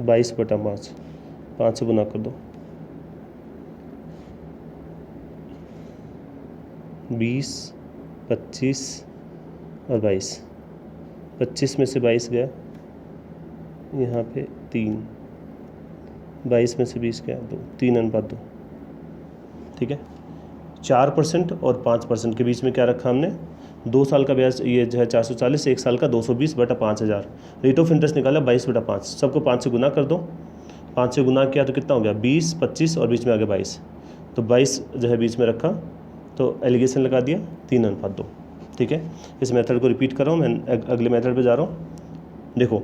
22/5, 5 से गुना कर दो, 20, 25 और 22, 25 में से 22 गया, यहाँ पे 3, 22 में से 20 गया 2, 3:2, ठीक है। 4% और 5% के बीच में क्या रखा हमने? 2 साल का ब्याज ये जो है 440, 1 साल का 220/5000, रेट ऑफ इंटरेस्ट निकाला 22/5, सबको 5 से गुना कर दो। 5 से गुना किया तो कितना हो गया? 20, 25 और बीच में आ गया 22, तो 22 जो है बीच में रखा, तो एलिगेशन लगा दिया 3:2, ठीक है। इस मेथड को रिपीट कर रहा हूँ, मैं अगले मेथड पे जा रहा हूँ। देखो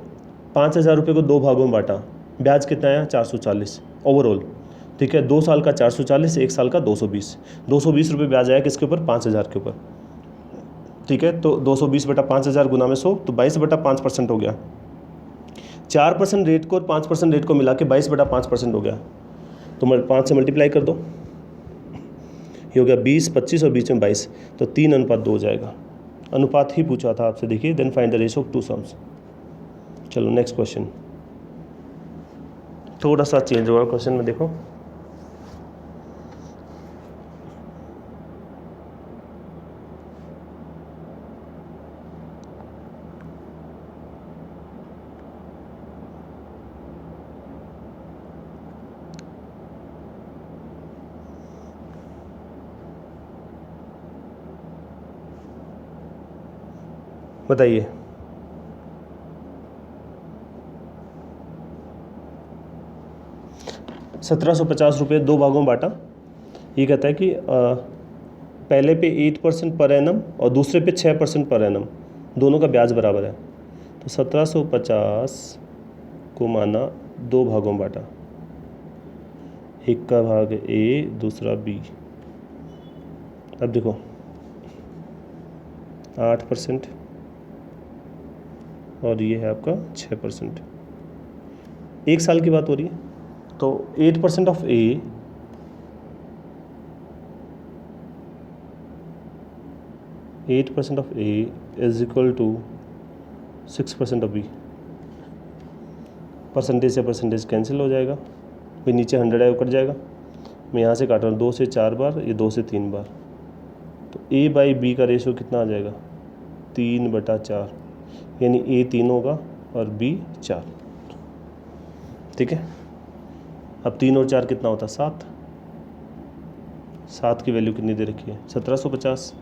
5000 रुपये को 2 भागों में बांटा, ब्याज कितना आया? 440 ओवरऑल, ठीक है। 2 साल का 440, 1 साल का 220, 220 रुपये ब्याज आया किसके ऊपर? 5000 के ऊपर, ठीक है। तो 220/5000 गुना में 100, तो 22/5% हो गया। 4% रेट को और 5% रेट को मिला के 22/5% हो गया, तो 5 से मल्टीप्लाई कर दो, ये हो गया 20, 25 और बीच में 22, तो 3:2 हो जाएगा। अनुपात ही पूछा था आपसे, देखिए। Then find the ratio of 2 sums. चलो नेक्स्ट क्वेश्चन, थोड़ा सा चेंज होगा क्वेश्चन में, देखो। बताइए। ₹1750 2 भागों में बांटा। ये कहता है कि पहले पे 8% पर एनम और दूसरे पे 6% पर एनम, दोनों का ब्याज बराबर है। तो 1750 को माना 2 भागों में बांटा, एक का भाग ए, दूसरा बी। अब देखो 8% और ये है आपका 6%। एक साल की बात हो रही है, तो 8% of A is equal to 6% of B. Percentage से परसेंटेज कैंसिल हो जाएगा, फिर नीचे 100 है वो कट जाएगा। मैं यहाँ से काट रहा हूँ 2 से 4 बार, ये 2 से 3 बार, तो ए बाई बी का रेशो कितना आ जाएगा 3/4, यानी ए 3 होगा और बी 4। ठीक है, अब 3 और 4 कितना होता है 7। 7 की वैल्यू कितनी दे रखी है 1750।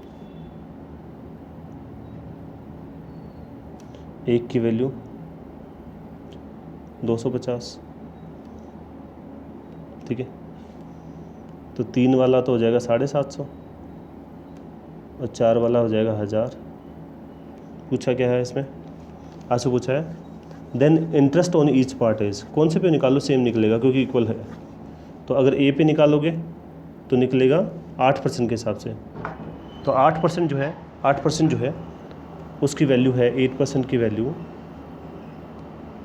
1 की वैल्यू 250। ठीक है, तो 3 वाला तो हो जाएगा 750 और 4 वाला हो जाएगा 1000। पूछा क्या है इसमें, आपसे पूछा है then interest on each part is, कौन से पे निकालो सेम निकलेगा क्योंकि इक्वल है। तो अगर ए पे निकालोगे तो निकलेगा 8% के हिसाब से। तो 8% जो है उसकी वैल्यू है 8% की वैल्यू,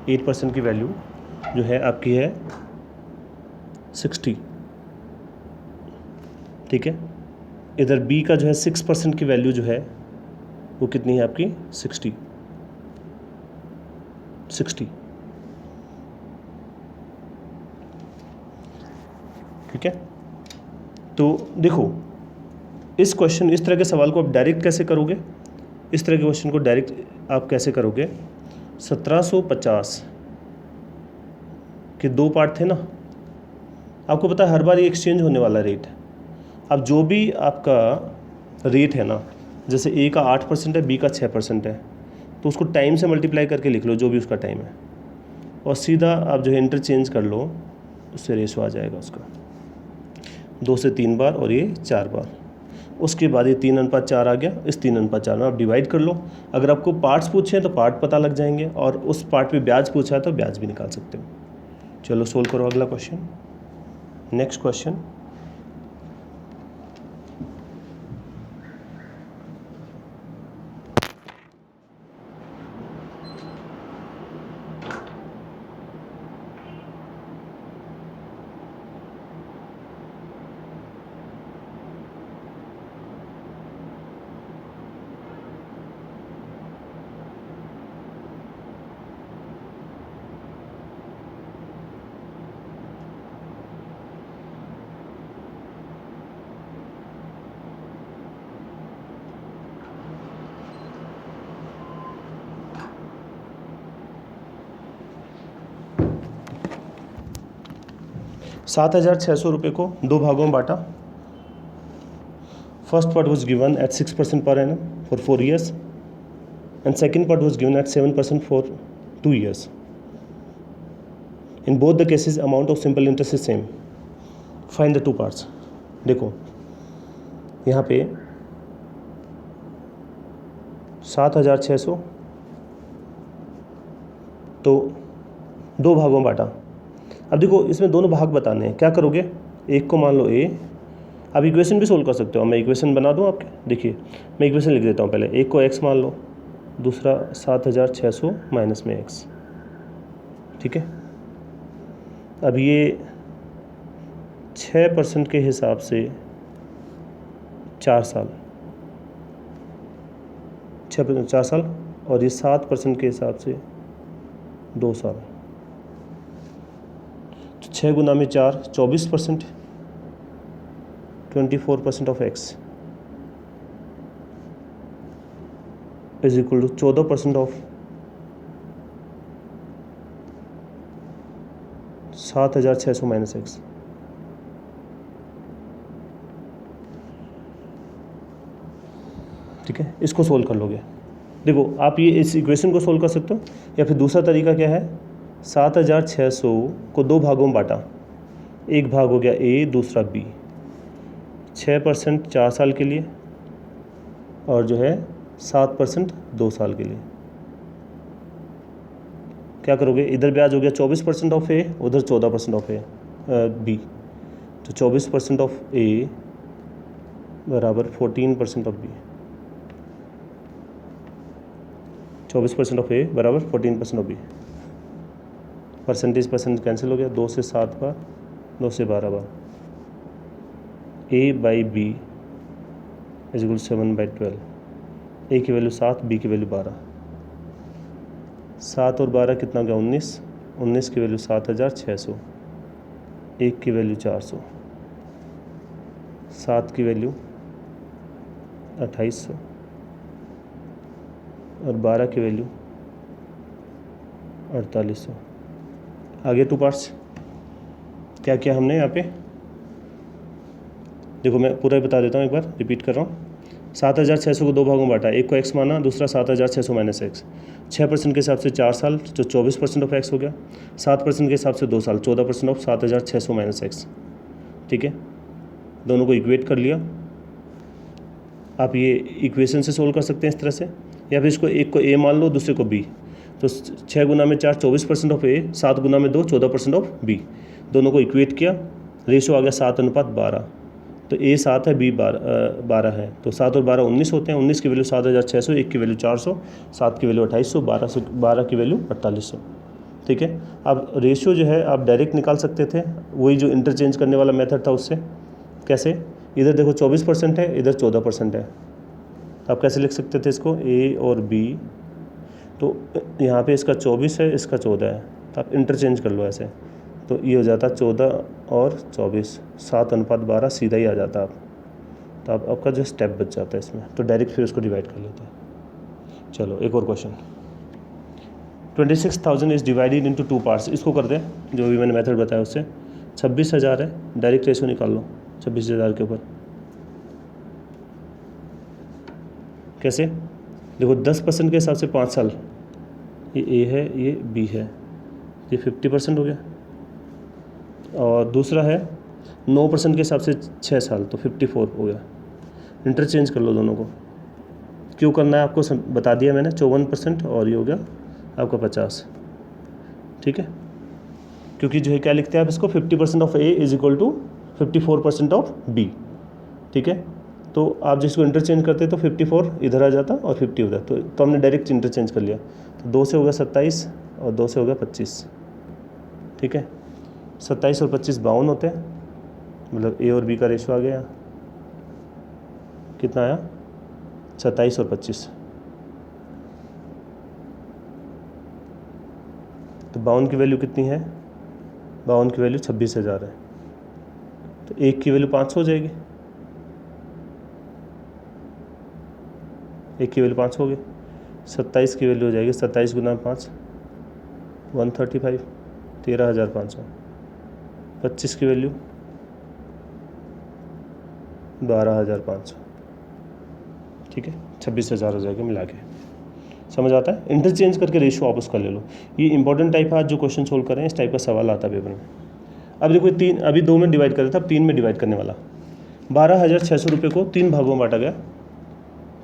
8% की वैल्यू जो है आपकी है 60। ठीक है, इधर बी का जो है 6% की वैल्यू जो है वो कितनी है आपकी 60। ठीक है, तो देखो इस तरह के सवाल को आप डायरेक्ट कैसे करोगे, इस तरह के क्वेश्चन को डायरेक्ट आप कैसे करोगे। 1750 के 2 पार्ट थे ना, आपको पता है हर बार ये एक्सचेंज होने वाला रेट है। अब जो भी आपका रेट है ना, जैसे ए का 8% है, बी का 6% है, तो उसको टाइम से मल्टीप्लाई करके लिख लो जो भी उसका टाइम है, और सीधा आप जो है इंटरचेंज कर लो, उससे रेशो आ जाएगा उसका 2 से 3 बार और ये 4 बार। उसके बाद ये 3:4 आ गया, इस 3:4 में आप डिवाइड कर लो। अगर आपको पार्ट्स पूछे हैं तो पार्ट पता लग जाएंगे, और उस पार्ट पे ब्याज पूछा है तो ब्याज भी निकाल सकते हो। चलो सोल्व करो अगला क्वेश्चन। नेक्स्ट क्वेश्चन, ₹7,600 को 2 भागों में बांटा। First part was given at 6% per annum for 4 years and second part was given at 7% for 2 years. In both the cases amount of simple interest is same. Find the two parts. देखो यहाँ पे 7,600 तो 2 भागों में बांटा। अब देखो इसमें दोनों भाग बताने हैं, क्या करोगे, एक को मान लो ए। अब इक्वेशन भी सोल्व कर सकते हो, मैं इक्वेशन बना दूँ आपके, देखिए मैं इक्वेशन लिख देता हूँ पहले। एक को एक्स मान लो, दूसरा 7,600 माइनस में एक्स। ठीक है, अब ये 6% के हिसाब से 4 साल, 6% 4 साल, और ये 7% के हिसाब से 2 साल। 6 गुना में 4 24%, 24% of X is equal to 14% of 7,600 minus X. ठीक है, इसको सोल्व कर लोगे। देखो आप ये इस इक्वेशन को सोल्व कर सकते हो, या फिर दूसरा तरीका क्या है, 7600 को 2 भागों में बांटा, एक भाग हो गया ए, दूसरा बी, 6% 4 साल के लिए और जो है 7% 2 साल के लिए। क्या करोगे, इधर ब्याज हो गया 24% ऑफ ए, उधर 14% ऑफ ए बी, तो 24% ऑफ ए बराबर 14% ऑफ बी, 24% ऑफ ए बराबर 14% ऑफ बी। परसेंटेज कैंसिल हो गया, 2 से 7 बार, 2 से 12 बार, ए बाई बी इज इक्वल 7/12। ए की वैल्यू 7, बी की वैल्यू 12, 7 और 12 कितना हो गया 19, 19 की वैल्यू 7600, 1 की वैल्यू 400, 7 की वैल्यू 2800 और 12 की वैल्यू 4800। आगे 2 पार्ट्स क्या किया हमने यहाँ पे, देखो मैं पूरा ही बता देता हूँ, एक बार रिपीट कर रहा हूँ। 7600 को 2 भागों में बांटा, एक को x माना, दूसरा 7600 माइनस एक्स, 6% के हिसाब से 4 साल जो 24% ऑफ x हो गया, 7% के हिसाब से 2 साल 14% ऑफ 7600 माइनस एक्स। ठीक है, दोनों को इक्वेट कर लिया। आप ये इक्वेशन से सोल्व कर सकते हैं इस तरह से, या फिर इसको एक को a मान लो, दूसरे को b, तो 6 गुना में 4 24% ऑफ a, 7 गुना में 2 14% ऑफ b, दोनों को इक्वेट किया, रेशो आ गया 7:12, तो a 7 है, b 12 है, तो 7 और 12 19 होते हैं, 19 की वैल्यू 7600, 1 की वैल्यू 400, 7 की वैल्यू 2800, 12 की वैल्यू 4800। ठीक है, अब रेशियो जो है आप डायरेक्ट निकाल सकते थे, वही जो इंटरचेंज करने वाला मेथड था उससे। कैसे, इधर देखो 24% है, इधर 14% है, तो आप कैसे लिख सकते थे इसको, a और b, तो यहाँ पे इसका 24 है, इसका 14 है, तो आप इंटरचेंज कर लो ऐसे, तो ये हो जाता 14 और 24, 7:12 सीधा ही आ जाता आप, तो आपका जो स्टेप बच जाता है इसमें, तो डायरेक्ट फिर उसको डिवाइड कर लेते हैं। चलो एक और question, 26,000 is divided into 2 parts, इसको कर दें जो भी मैंने मेथड बताया उससे। 26,000 है, डायरेक्ट रेशो निकाल लो 26,000 के ऊपर। कैसे, देखो 10% के हिसाब से 5 साल, ये ए है, ये बी है, ये 50% हो गया, और दूसरा है 9% के हिसाब से 6 साल, तो 54 हो गया। इंटरचेंज कर लो दोनों को, क्यों करना है आपको बता दिया मैंने, 54% और ये हो गया आपका 50। ठीक है, क्योंकि जो है क्या लिखते हैं आप इसको, 50% of A is equal to 54% of B. ठीक है, तो आप जिसको इंटरचेंज करते तो 54 इधर आ जाता और 50 उधर, तो हमने डायरेक्ट इंटरचेंज कर लिया, तो 2 से हो गया 27 और 2 से हो गया 25। ठीक है, 27 और 25 52 होते हैं, मतलब ए और बी का रेशो आ गया, कितना आया 27 और 25, तो 52 की वैल्यू कितनी है, 52 की वैल्यू 26,000 है, तो 1 की वैल्यू 500 हो जाएगी, 1 की वैल्यू 500 हो गई, 27 की वैल्यू हो जाएगी 27 गुना 5 135, 13,500, 25 की वैल्यू 12,500। ठीक है, 26,000 हो जाएगा मिला के, समझ आता है। इंटरचेंज करके रेशो आप उसका ले लो, ये इंपॉर्टेंट टाइप है, आज जो क्वेश्चन सोल्व कर रहे हैं इस टाइप का सवाल आता है पेपर में। अब देखो 3, अभी 2 में डिवाइड कर रहा था, अब 3 में डिवाइड करने वाला। 12,600 रुपये को 3 भागों में बांटा गया।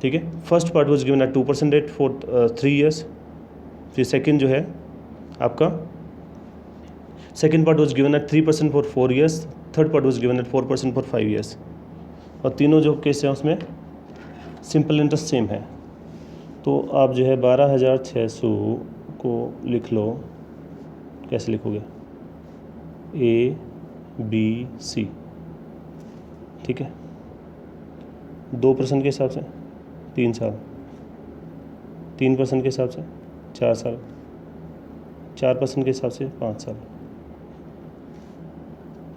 ठीक है, first part was given at 2% rate for 3 years, फिर सेकेंड जो है आपका second part was given at 3% for 4 years, third part was given at 4% for 5 years, और तीनों जो केस हैं उसमें सिंपल इंटरेस्ट सेम है। तो आप जो है 12,600 को लिख लो, कैसे लिखोगे, ए बी सी। ठीक है, 2% के हिसाब से 3 साल, 3% के हिसाब से 4 साल, 4% के हिसाब से 5 साल,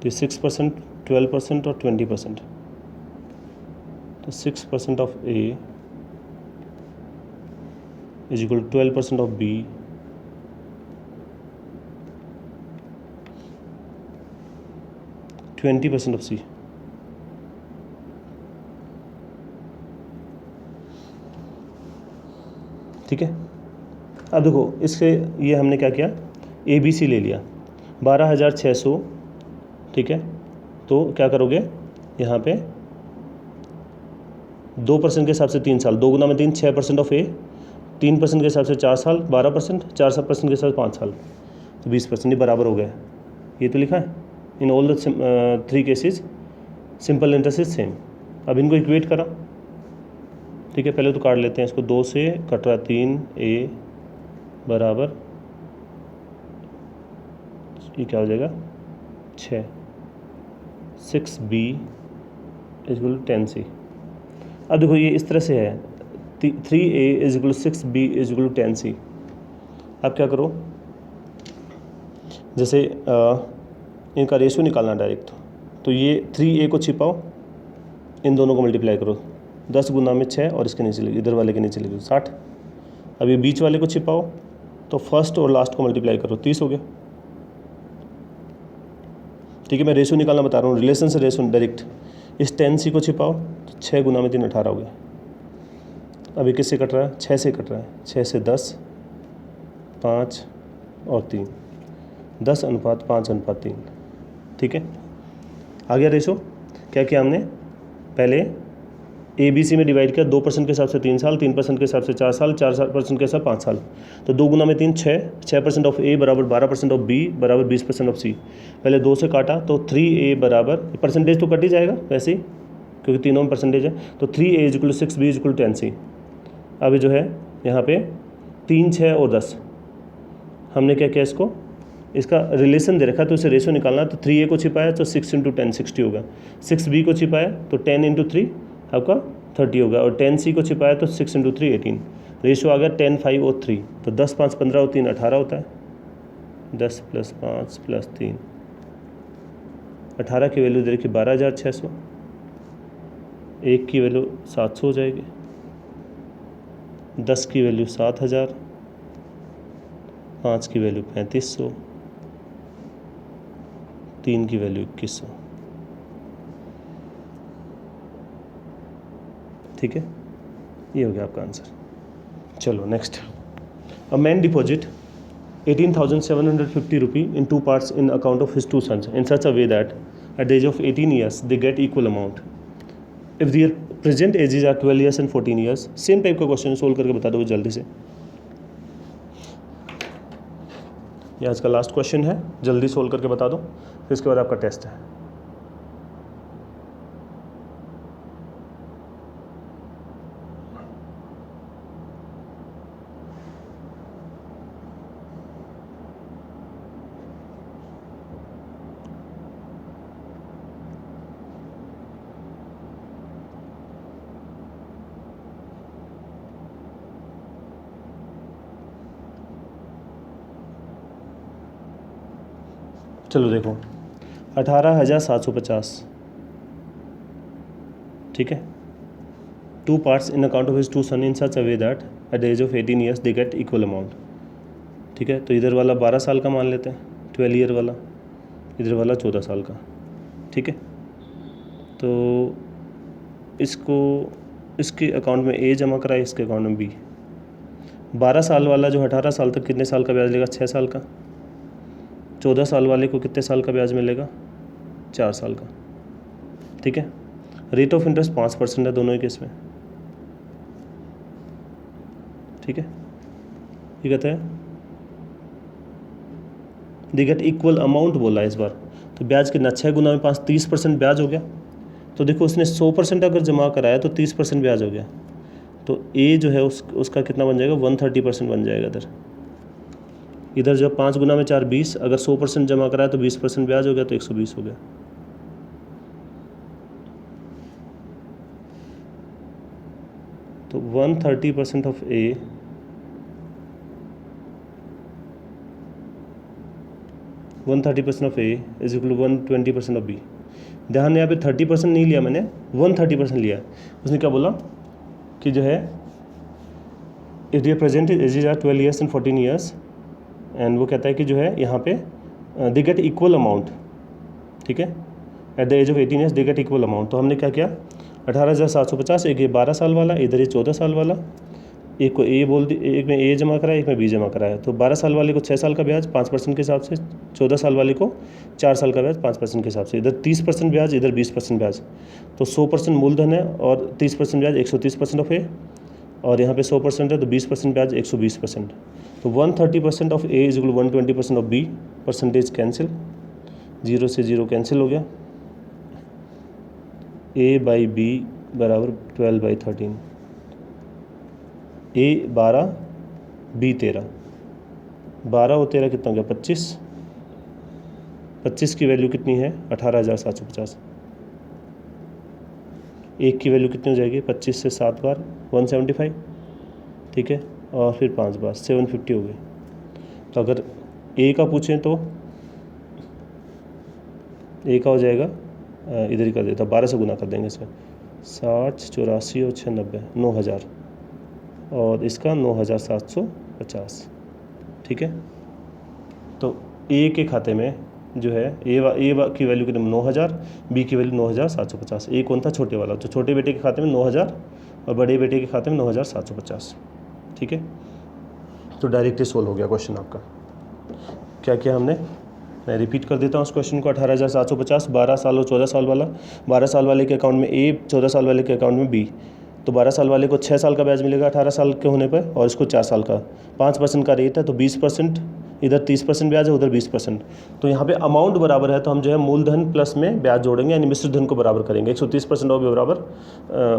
तो 6%, 12% और 20%, तो 6% of A is equal to 12% of B, 20% of C. ठीक है। अब देखो इसके ये हमने क्या किया, ABC ले लिया 12,600, ठीक है। तो क्या करोगे यहाँ पे 2% के हिसाब से 3 साल, 2 गुना में 3 6% ऑफ A, 3% के हिसाब से 4 साल 12%, 4% के हिसाब से 5 साल तो 20%, ये बराबर हो गया। ये तो लिखा है in all the 3 cases simple interest is same. अब इनको इक्वेट करा, ठीक है। पहले तो काट लेते हैं इसको, 2 से कट रहा 3A बराबर ये क्या हो जाएगा 6, 6B इक्वल टू 10C। अब देखो ये इस तरह से है 3A is equal to 6B is equal to 10C। अब क्या करो, जैसे इनका रेशियो निकालना डायरेक्ट, तो ये 3A को छिपाओ, इन दोनों को मल्टीप्लाई करो, 10 गुना में 6 और इसके नीचे इधर वाले के नीचे लिखो 60। अब ये बीच वाले को छिपाओ तो फर्स्ट और लास्ट को मल्टीप्लाई करो, 30 हो गया, ठीक है। मैं रेशियो निकालना बता रहा हूँ, रिलेशन से रेशियो डायरेक्ट। इस 10C को छिपाओ तो 6 गुना में 3 18 हो गया। अभी किससे कट रहा है, 6 से कट रहा है, 6 से 10, 5 और 3, 10:5:3, ठीक है। आ गया रेशो। क्या किया हमने, पहले ABC में डिवाइड किया, 2% के हिसाब से 3 साल, 3% के हिसाब से 4 साल, 4% के हिसाब 5 साल, तो 2 गुना में 3 6, 6% ऑफ A बराबर 12% ऑफ B बराबर 20% ऑफ C। पहले 2 से काटा तो 3A बराबर, परसेंटेज तो कट ही जाएगा वैसे ही क्योंकि तीनों में परसेंटेज है, तो 3A is equal to 6B is equal to 10C। अब जो है यहाँ पे 3 6 और 10 हमने क्या किया, इसका रिलेशन दे रखा है तो इसे रेशो निकालना। तो 3A को छिपाया तो 6 × 10 60 होगा, 6B को छिपाया तो 10 × 3 आपका 30 होगा, और 10C को छिपाया तो 6 × 3 18। रेशो आ गया 10 5 और 3, तो 10 5 15 और 3 18 होता है, 10 + 5 + 3 18 की वैल्यू दे रखी 12,600, 1 की वैल्यू 700 हो जाएगी, 10 की वैल्यू 7,000, 5 की वैल्यू 3500, 3 की वैल्यू 2100, ठीक है। ये हो गया आपका आंसर। चलो next, a man deposit 18,750 rupee in 2 parts in account of his 2 sons in such a way that at the age of 18 years they get equal amount if their present ages are 12 years and 14 years. Same type का क्वेश्चन सोल्व करके बता दो जल्दी से। ये आज का लास्ट क्वेश्चन है, जल्दी सोल्व करके बता दो, फिर इसके बाद आपका टेस्ट है। चलो देखो 18,750, ठीक है। 2 parts in account of his 2 son in such a way that at the age of 18 years they get equal amount, ठीक है। तो इधर वाला 12 साल का मान लेते हैं, 12 ईयर वाला, इधर वाला 14 साल का, ठीक है। तो इसके अकाउंट में A जमा कराए, इसके अकाउंट में B। 12 साल वाला जो 18 साल तक कितने साल का ब्याज लेगा, 6 साल का। 14 साल वाले को कितने साल का ब्याज मिलेगा, 4 साल का, ठीक है। रेट ऑफ इंटरेस्ट 5% है दोनों ही केस में, ठीक है। ये कहता है दे गेट इक्वल अमाउंट बोला है इस बार, तो ब्याज कितना, 6 गुना में 5 30% ब्याज हो गया। तो देखो उसने 100% अगर जमा कराया तो 30% ब्याज हो गया, तो A जो है उसका कितना बन जाएगा, 130% बन जाएगा। इधर जब 5 गुना में 4 20, अगर 100% जमा कराया तो 20% ब्याज हो गया, तो 120 हो गया। तो 130% of A 130% of A is equal to 120% of B। ध्यान यहाँ पे 30% नहीं लिया मैंने, 130% लिया। उसने क्या बोला कि जो है if their present ages are 12 years and 14 years, and वो कहता है कि जो है यहाँ पे दे गेट इक्वल अमाउंट, ठीक है। At the age of 18 years they get equal amount. तो हमने क्या किया, 18,750, एक ये 12 साल वाला, इधर ये 14 साल वाला, एक को ए बोल दी, एक में ए जमा कराया, एक में बी जमा कराया। तो 12 साल वाले को 6 साल का ब्याज 5% के हिसाब से, 14 साल वाले को 4 साल का ब्याज 5% के हिसाब से। इधर 30% ब्याज, इधर 20% ब्याज। तो 100% मूलधन है और 30% ब्याज 130% ऑफ ए, और यहाँ पे 100% है तो 20% ब्याज 120%। तो 130% of A is equal 120% of B. Percentage cancel, 0 से 0 कैंसिल हो गया। ए बाई बी बराबर 12/13। ए 12, बी 13। 12 और 13 कितना हो गया? 25। 25 की वैल्यू कितनी है? 18,750। एक की वैल्यू कितनी हो जाएगी? 25 से 7 बार 175, ठीक है, और फिर 5 बार 750 हो गए। तो अगर ए का पूछें तो ए का हो जाएगा, इधर ही कर देता, 12 से गुना कर देंगे इसमें। 60, 84 और 6, 90, 9,000, और इसका 9,750, ठीक है। तो ए के खाते में जो है ए की वैल्यू कितनी? 9,000, बी की वैल्यू 9,750। ए कौन था? छोटे वाला। तो छोटे बेटे के खाते में 9,000 और बड़े बेटे के खाते में 9,750, ठीक है। तो डायरेक्टली सोल्व हो गया क्वेश्चन आपका। क्या किया हमने? मैं रिपीट कर देता हूँ उस क्वेश्चन को। 18,750, 12 साल और 14 साल वाला। 12 साल वाले के अकाउंट में ए, 14 साल वाले के अकाउंट में बी। तो 12 साल वाले को 6 साल का ब्याज मिलेगा 18 साल के होने पर, और इसको 4 साल का। 5% का रेट है तो 20%, इधर 30% ब्याज है, उधर 20%। तो यहाँ पे अमाउंट बराबर है तो हम जो है मूलधन प्लस में ब्याज जोड़ेंगे, यानी मिश्र धन को बराबर करेंगे। 130% ऑफ बी बराबर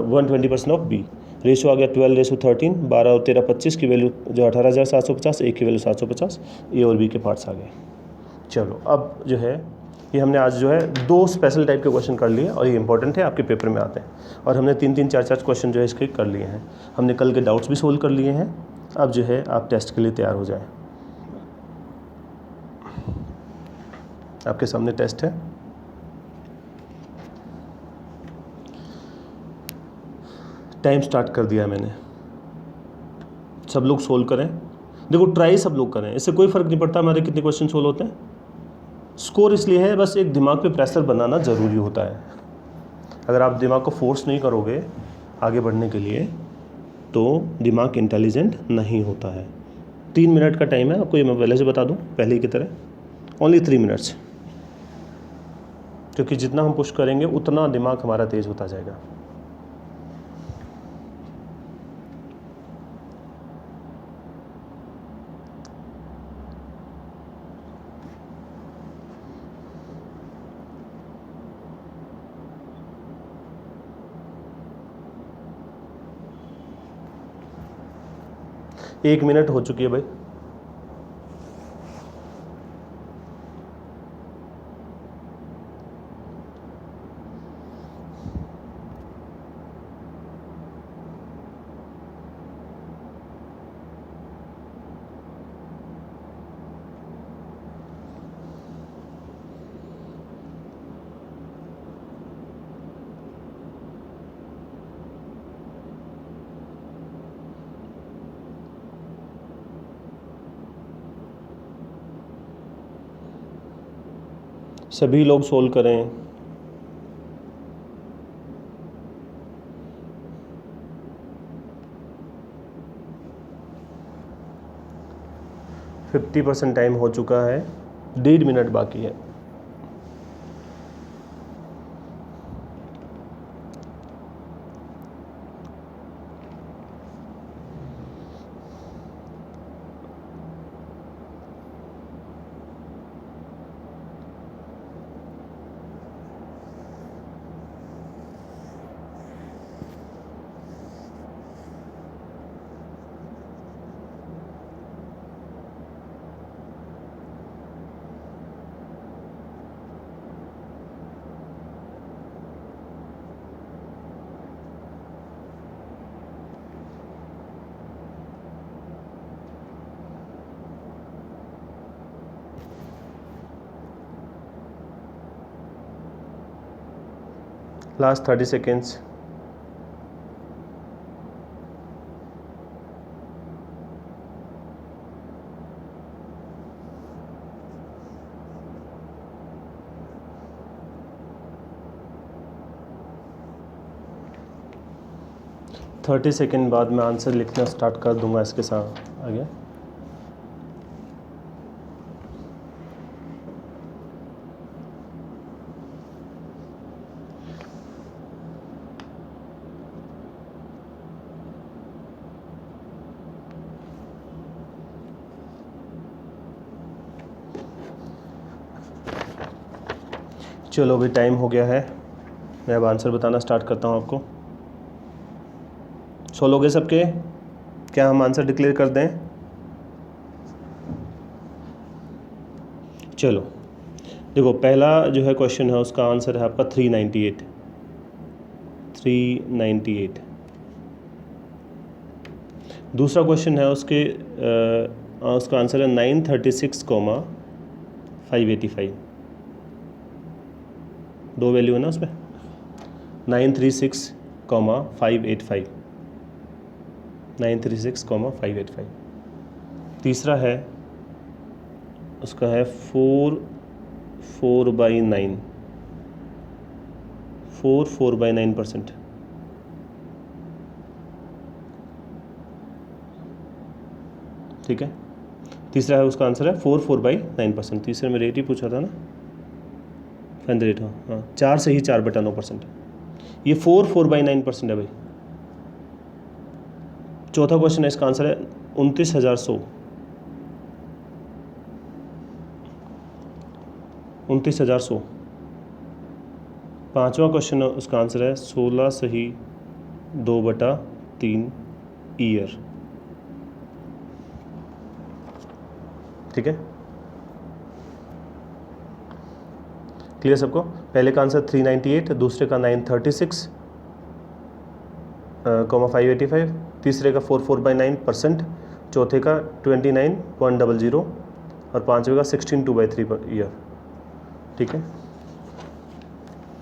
120% ऑफ बी। रेशो आ गया 12:13। 12 और 13 25 की वैल्यू जो 18,750, ए की वैल्यू 750, ए और बी के पार्ट्स आ गए। चलो अब जो है ये हमने आज जो है 2 स्पेशल टाइप के क्वेश्चन कर लिए, और ये इंपॉर्टेंट है, आपके पेपर में आते हैं। और हमने 3-3, 4-4 क्वेश्चन जो है इसके कर लिए हैं। हमने कल के डाउट्स भी सोल्व कर लिए हैं। अब जो है आप टेस्ट के लिए तैयार हो जाएं। आपके सामने टेस्ट है। टाइम स्टार्ट कर दिया है मैंने। सब लोग सोल्व करें। देखो ट्राई सब लोग करें, इससे कोई फ़र्क नहीं पड़ता हमारे कितने क्वेश्चन सोल्व होते हैं। स्कोर इसलिए है, बस एक दिमाग पे प्रेशर बनाना ज़रूरी होता है। अगर आप दिमाग को फोर्स नहीं करोगे आगे बढ़ने के लिए तो दिमाग इंटेलिजेंट नहीं होता है। 3 मिनट का टाइम है आपको, ये मैं पहले से बता दूं, पहले की तरह ओनली 3 मिनट्स, क्योंकि जितना हम पुश करेंगे उतना दिमाग हमारा तेज़ होता जाएगा। एक मिनट हो चुकी है भाई। सभी लोग सोल्व करें। फिफ्टी % टाइम हो चुका है, 1.5 मिनट बाकी है। Last 30 seconds. 30 सेकेंड बाद मैं आंसर लिखना स्टार्ट कर दूंगा इसके साथ आगे। चलो अभी टाइम हो गया है, मैं अब आंसर बताना स्टार्ट करता हूँ आपको। सॉल्व हो गए सबके? क्या हम आंसर डिक्लेयर कर दें? चलो देखो, पहला जो है क्वेश्चन है उसका आंसर है आपका 398। दूसरा क्वेश्चन है उसका आंसर है 936,585। दो वैल्यू है ना उसमें, 936,585। 936,585। तीसरा है उसका है 4/9। 4/9%। ठीक है, तीसरा है उसका आंसर है 4/9%। तीसरे में रेट ही पूछा था ना, फाइंड द रेट। हाँ, 4 से ही 4/9%। ये 4/9% है भाई। चौथा क्वेश्चन है, इसका आंसर है 29,100। 29,100। पांचवा क्वेश्चन है उसका आंसर है 16 से ही 2/3 ईयर। ठीक है, क्लियर सबको? पहले का आंसर 398, दूसरे का 936,585, तीसरे का 4/9%, चौथे का 29.00 और पांचवे का 16/2 पर ईयर। ठीक है,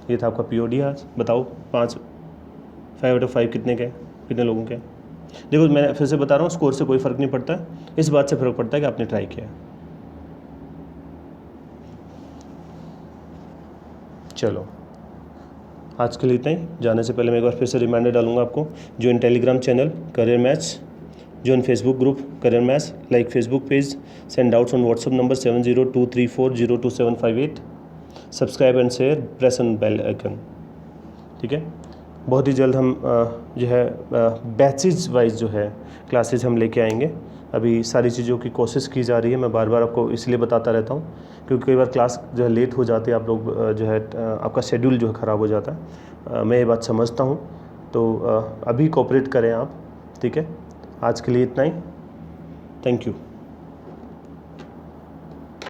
ये था आपका POD आज। बताओ 5/5 कितने लोगों के? देखो मैं फिर से बता रहा हूँ, स्कोर से कोई फ़र्क नहीं पड़ता, इस बात से फ़र्क पड़ता है कि आपने ट्राई किया है। चलो आज के लिए इतना ही। जाने से पहले मैं एक बार फिर से रिमाइंडर डालूंगा आपको, join Telegram channel career maths, join Facebook group career maths, like Facebook page, send doubts on WhatsApp number 7023402758, subscribe and share, press on bell icon. ठीक है, बहुत ही जल्द हम जो है बैचेज वाइज जो है क्लासेज हम लेके आएंगे। अभी सारी चीज़ों की कोशिश की जा रही है, मैं बार बार आपको इसलिए बताता रहता हूँ क्योंकि कई बार क्लास जो है लेट हो जाती है, आप लोग जो है आपका शेड्यूल जो है ख़राब हो जाता है। मैं ये बात समझता हूँ, तो अभी कोऑपरेट करें आप। ठीक है, आज के लिए इतना ही। Thank you.